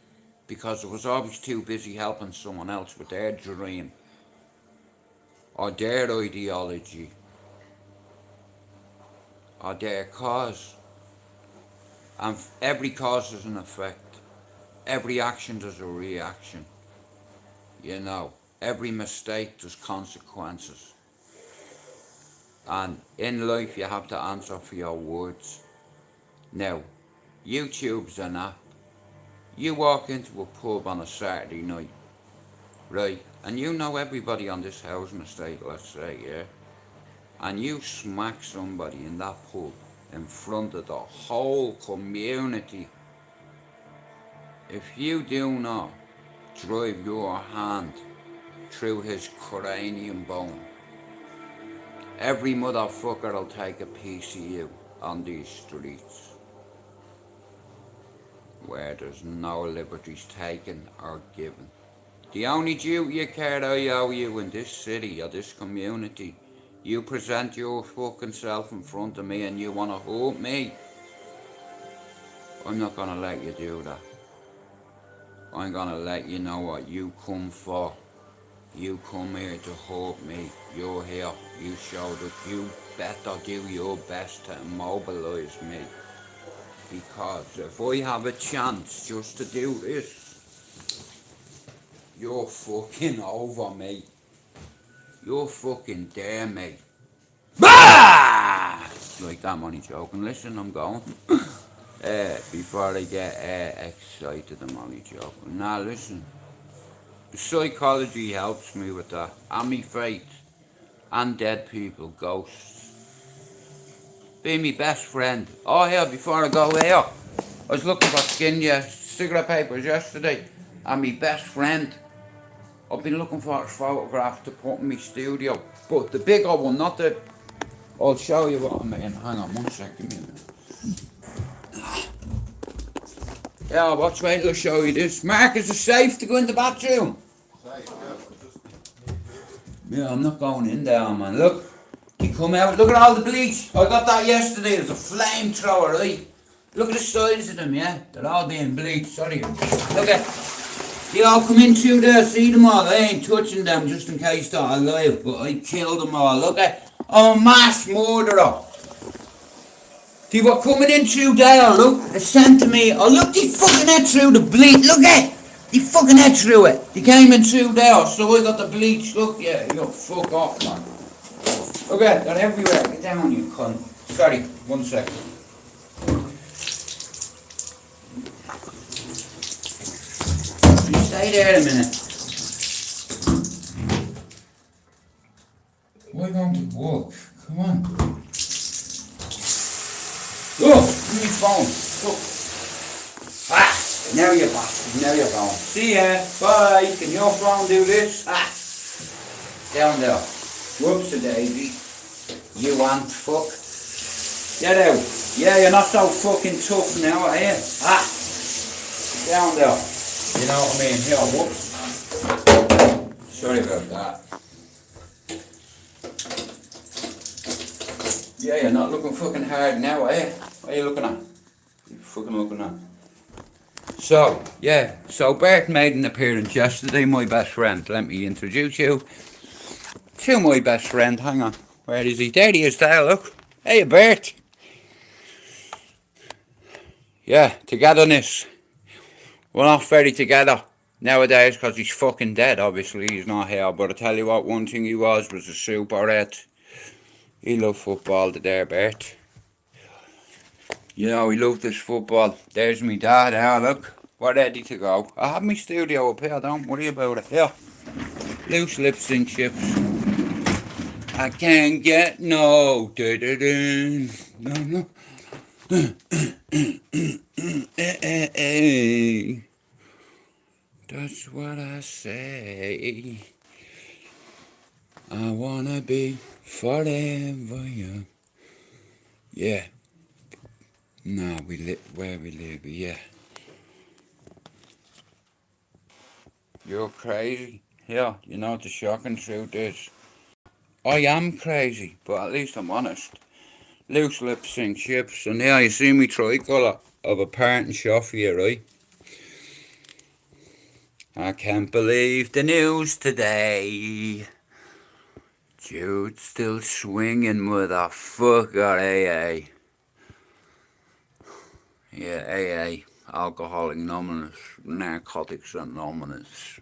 A: because I was always too busy helping someone else with their dream. or their ideology, or their cause. And every cause is an effect. Every action does a reaction. You know, every mistake does consequences. And in life you have to answer for your words. Now, YouTube's an app. You walk into a pub on a Saturday night, right? And you know everybody on this housing estate, let's say, yeah? And you smack somebody in that pub in front of the whole community. If you do not drive your hand through his cranium bone, every motherfucker will take a piece of you on these streets where there's no liberties taken or given. The only duty you care I owe you in this city or this community, you present your fucking self in front of me and you wanna hurt me, I'm not gonna let you do that. I'm gonna let you know what you come for. You come here to hurt me. You're here. You showed up. You better do your best to immobilise me. Because if I have a chance just to do this, you're fucking over me. You're fucking there, mate. Bah! Like that, I'm only joking. Listen, I'm going. Before I get excited, I'm only joking. Now listen, psychology helps me with that. And me faith. And dead people, ghosts. Be me best friend. Oh yeah, before I go here, I was looking for cigarette papers yesterday. And me best friend, I've been looking for a photograph to put in my studio. But the bigger one, not the... I'll show you what I mean. Hang on 1 second. Yeah, watch, wait till I show you this. Mark, is it safe to go in the bathroom?
C: Safe,
A: Yeah, I'm not going in there, man. Look, you come out. Look at all the bleach. I got that yesterday. It was a flamethrower, right? Look at the size of them, yeah? They're all being bleached. Sorry. Look at... They all come in through there. See them all. I ain't touching them just in case they're alive. But I killed them all. Look at... I'm a mass murderer. They were coming in through there, look, a centimetre. Oh, look, they fucking had through the bleach. Look at it. They fucking had through it. They came in through there, so I got the bleach. Look, yeah, you fuck off, man. Look at it, they're everywhere. Get down, you cunt. Sorry, 1 second. You stay there a minute. Why don't it work? Come on. Look, give me phone. Look. Ah, now you're back. Now you're gone. See ya. Bye. Can your phone do this? Ah. Down there. Whoops a daisy. You ant fuck. Get out. Yeah, you're not so fucking tough now, are you? Ah. Down there. You know what I mean? Here, whoops. Sorry about that. Yeah, you're not looking fucking hard now, are you? What are you looking at? What are you fucking looking at? So, yeah. So Bert made an appearance yesterday, my best friend. Let me introduce you to my best friend. Hang on. Where is he? There he is there, look. Hey, Bert. Yeah, togetherness. We're not very together nowadays because he's fucking dead, obviously. He's not here. But I tell you what, one thing he was a super red. He loved football there, Bert. You know, he loved this football. There's me dad now, look. We're ready to go. I have my studio up here, don't worry about it. Here. Loose lips and chips. I can't get no. No. That's what I say. I wanna be forever young. Yeah. No, we live where we live, yeah. You're crazy. Yeah, you know what the shocking truth is. I am crazy, but at least I'm honest. Loose lips and chips, and yeah, you see me tricolour of a parting shot for you, right? I can't believe the news today. Jude still swinging, motherfucker, AA. Yeah, AA, Alcoholic Anonymous, Narcotics Anonymous.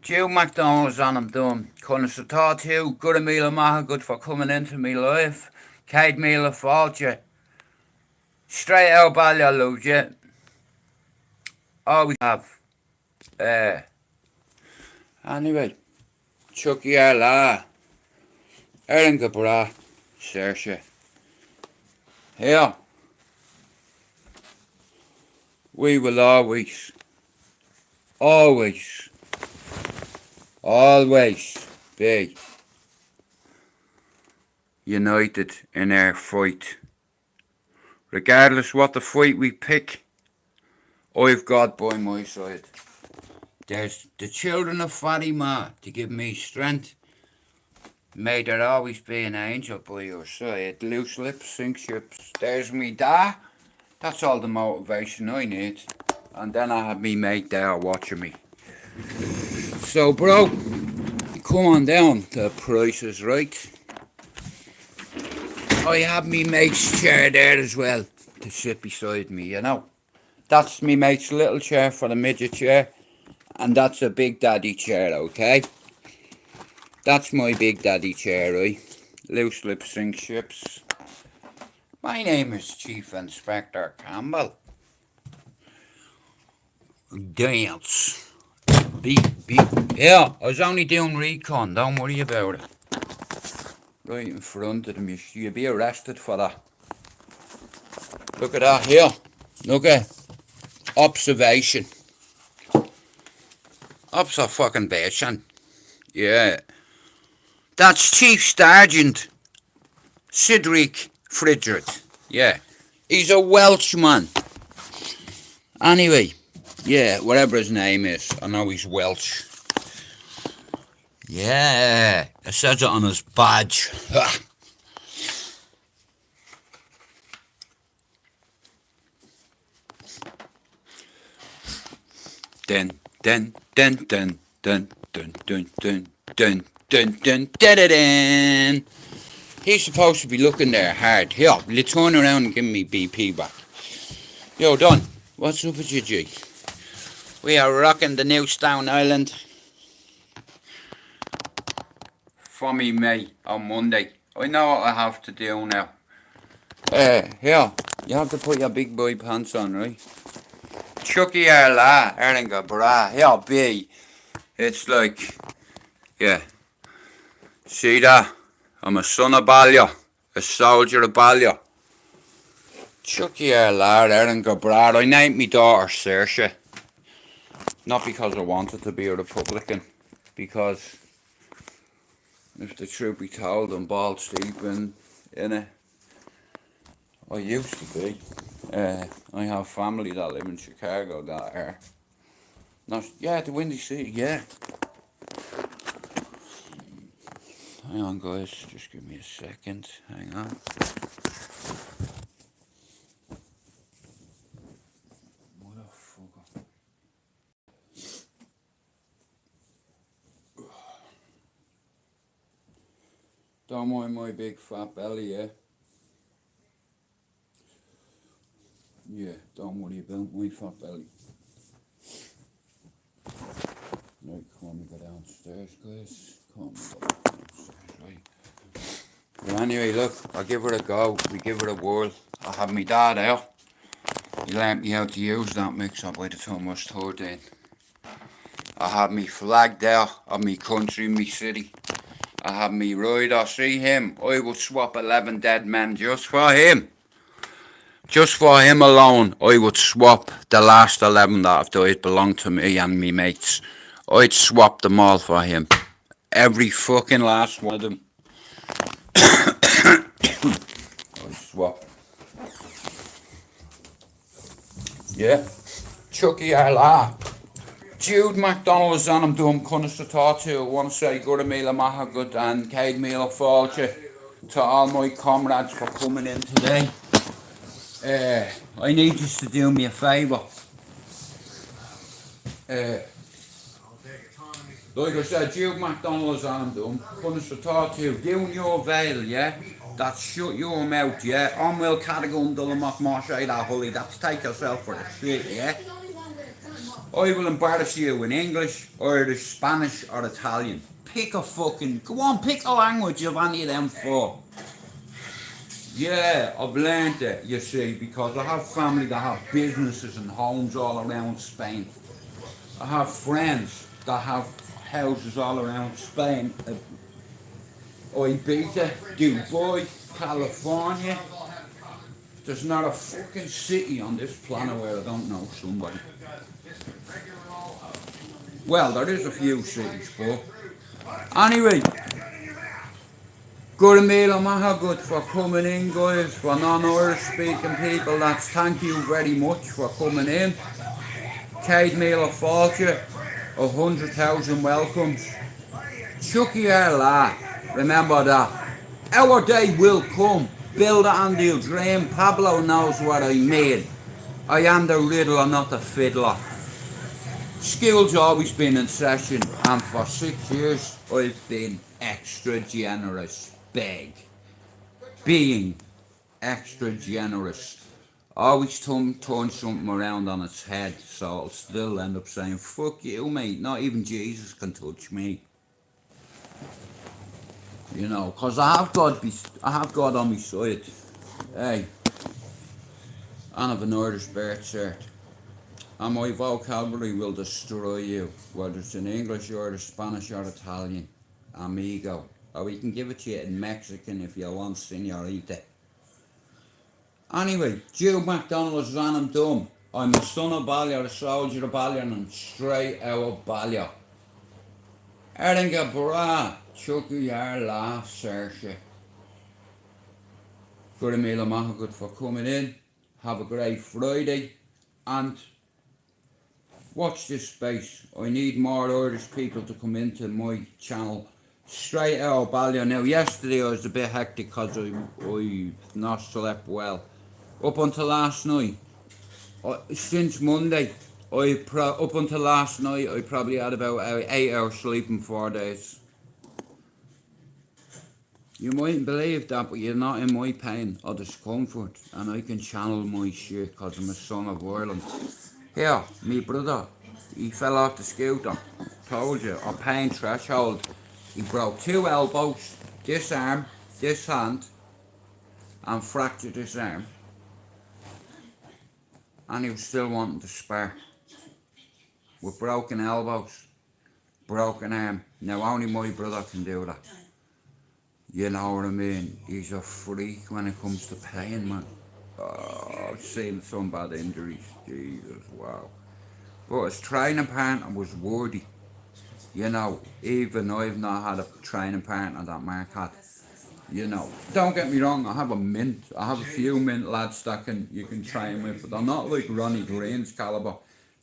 A: Jude McDonald's on him doing. Couldn't have thought you, good a meal of maha, good for coming into me life. Kate meal of fault you. Straight out Ballyer, lose you. Always have. Anyway, Chucky La. Erin Gabra. Saoirse. Here. We will always be united in our fight. Regardless what the fight we pick, I've God by my side. There's the children of Fatima to give me strength. May there always be an angel by your side. Loose lips, sink ships. There's me dad. That's all the motivation I need. And then I have me mate there watching me. So bro, come on down. The price is right. I have me mate's chair there as well to sit beside me, you know. That's me mate's little chair for the midget chair. And that's a Big Daddy chair, okay? That's my Big Daddy chair, right? Loose lip sink ships. My name is Chief Inspector Campbell. Dance. Beep. Yeah, I was only doing recon, don't worry about it. Right in front of them, you'll be arrested for that. Look at that here. Look at observation. Observation. Yeah. That's Chief Sergeant Cedric Fridget. Yeah. He's a Welshman. Anyway, yeah, whatever his name is. I know he's Welsh. Yeah. It says it on his badge. Dun. He's supposed to be looking there hard. Here, let's turn around and give me BP back. Yo, Don, what's up with you, G? We are rocking the new Stone Island for me, mate, on Monday. I know what I have to do now. Here, you have to put your big boy pants on, right? Chucky La, Erlinga Bra, here, B. It's like, yeah. See that? I'm a son of Ballyer, a soldier of Ballyer. Chucky La, Erlinga Bra. I named my daughter Saoirse. Not because I wanted to be a Republican, because if the truth be told, I'm bald sleeping in it. I used to be. I have family that live in Chicago that are not, yeah, the Windy City, yeah. Hang on guys, just give me a second, hang on. Motherfucker. Don't mind my big fat belly, yeah? Yeah, don't worry about my fat belly. Right, come on, we go downstairs, guys. Come on, we go downstairs, right. But anyway, look, I'll give it a go. We give it a whirl. I have my dad out. He lent me out to use that mixer by the time I was 13. I have me flag there of me country, me city. I have me rider. See him? I would swap 11 dead men just for him. Just for him alone, I would swap the last 11 that have died belong to me and me mates. I'd swap them all for him. Every fucking last one of them. I'd swap. Yeah. Chucky La. Jude McDonald's on him doing Cunnis to talk to. I want to say good a meal of maha good and Cade meal of falcha to all my comrades for coming in today. I need you to do me a favour. Like I said, Duke McDonald's and I'm finished the talk to you. Down your veil, yeah? That's shut your mouth, yeah? On will Cadagun Dullamock Marshay that Hully. That's take yourself for the shit, yeah? I will embarrass you in English, Irish, Spanish, or Italian. Pick a fucking. Go on, pick a language of any of them four. Yeah, I've learned it, you see, because I have family that have businesses and homes all around Spain. I have friends that have houses all around Spain. Ibiza, Dubai, California. There's not a fucking city on this planet where I don't know somebody. Well, there is a few cities, but anyway. Good meal, maha good for coming in, guys. For non-Irish speaking people, that's thank you very much for coming in. Kate meal of fortune, 100,000 welcomes. Chucky la, remember that. Our day will come. Build it and you'll dream. Pablo knows what I mean. I am the riddler, not the fiddler. School's always been in session, and for 6 years I've been extra generous. Being extra generous. Always turn something around on its head, so I'll still end up saying, fuck you, mate, not even Jesus can touch me. You know, because I have God on my side. Hey, I have an Irish birth cert. And my vocabulary will destroy you, whether it's in English, Irish, Spanish, or Italian. Amigo. Or we can give it to you in Mexican if you want, senorita. Anyway, Duke McDonald's ran him dumb. I'm a son of Ballyer, a soldier of Ballyer, and I'm straight out of Ballyer. Eringa bra, chucky yar la sersha. Good meal maha good for coming in. Have a great Friday. And watch this space. I need more Irish people to come into my channel. Straight out of Ballyer. Now, yesterday I was a bit hectic because I not slept well. Up until last night, since Monday, up until last night, I probably had about 8 hours sleep in 4 days. You mightn't believe that, but you're not in my pain or discomfort, and I can channel my shit because I'm a son of Ireland. Here, me brother, he fell off the scooter. Told you, on pain threshold. He broke 2 elbows, this arm, this hand, and fractured this arm. And he was still wanting to spar. With broken elbows, broken arm. Now only my brother can do that. You know what I mean? He's a freak when it comes to pain, man. Oh, I've seen some bad injuries. Jesus, wow. But his training partner was worthy. You know, even I've not had a training partner that Mark had. You know, don't get me wrong, I have a few mint lads that you can train with, but they're not like Ronnie Green's calibre.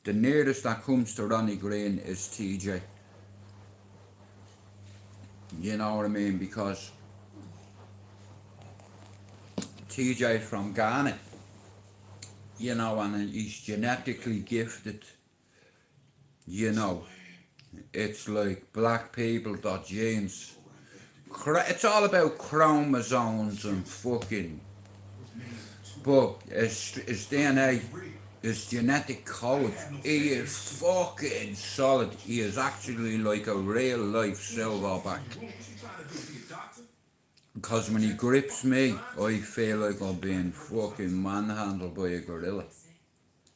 A: The nearest that comes to Ronnie Green is TJ. You know what I mean? Because TJ's from Ghana. You know, and he's genetically gifted. You know, it's like black people, their genes. It's all about chromosomes and fucking. But his DNA, his genetic code, he is fucking solid. He is actually like a real life silverback. Because when he grips me, I feel like I'm being fucking manhandled by a gorilla.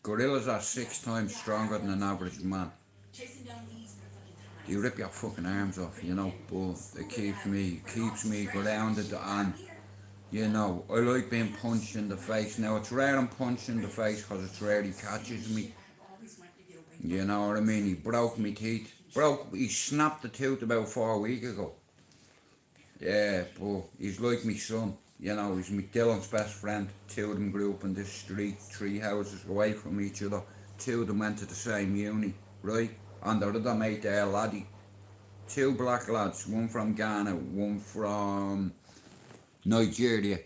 A: Gorillas are 6 times stronger than an average man. You rip your fucking arms off, you know, but it keeps me grounded, and, you know, I like being punched in the face. Now, it's rare I'm punched in the face because it's rare he catches me. You know what I mean? He broke me teeth. He snapped the tooth about 4 weeks ago. Yeah, but he's like my son. You know, he's Dylan's best friend. 2 of them grew up in this street, 3 houses away from each other. 2 of them went to the same uni, right? And the other mate there, laddie. 2 black lads, one from Ghana, one from Nigeria.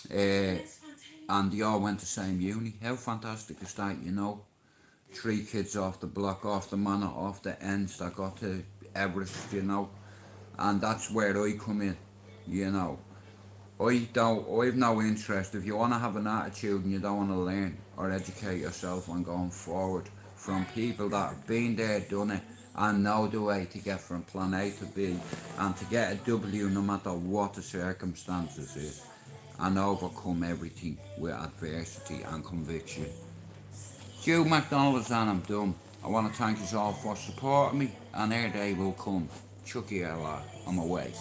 A: And they all went to the same uni. How fantastic is that, you know? 3 kids off the block, off the manor, off the ends that got to Everest, you know, and that's where I come in, you know. I've no interest. If you want to have an attitude and you don't want to learn or educate yourself on going forward from people that have been there, done it, and know the way to get from plan A to B and to get a W no matter what the circumstances is, and overcome everything with adversity and conviction. Hugh McDonald's and I'm done. I want to thank you all for supporting me, and their day will come. Chucky lad, I'm away.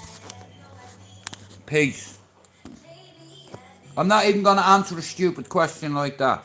A: Peace. I'm not even going to answer a stupid question like that.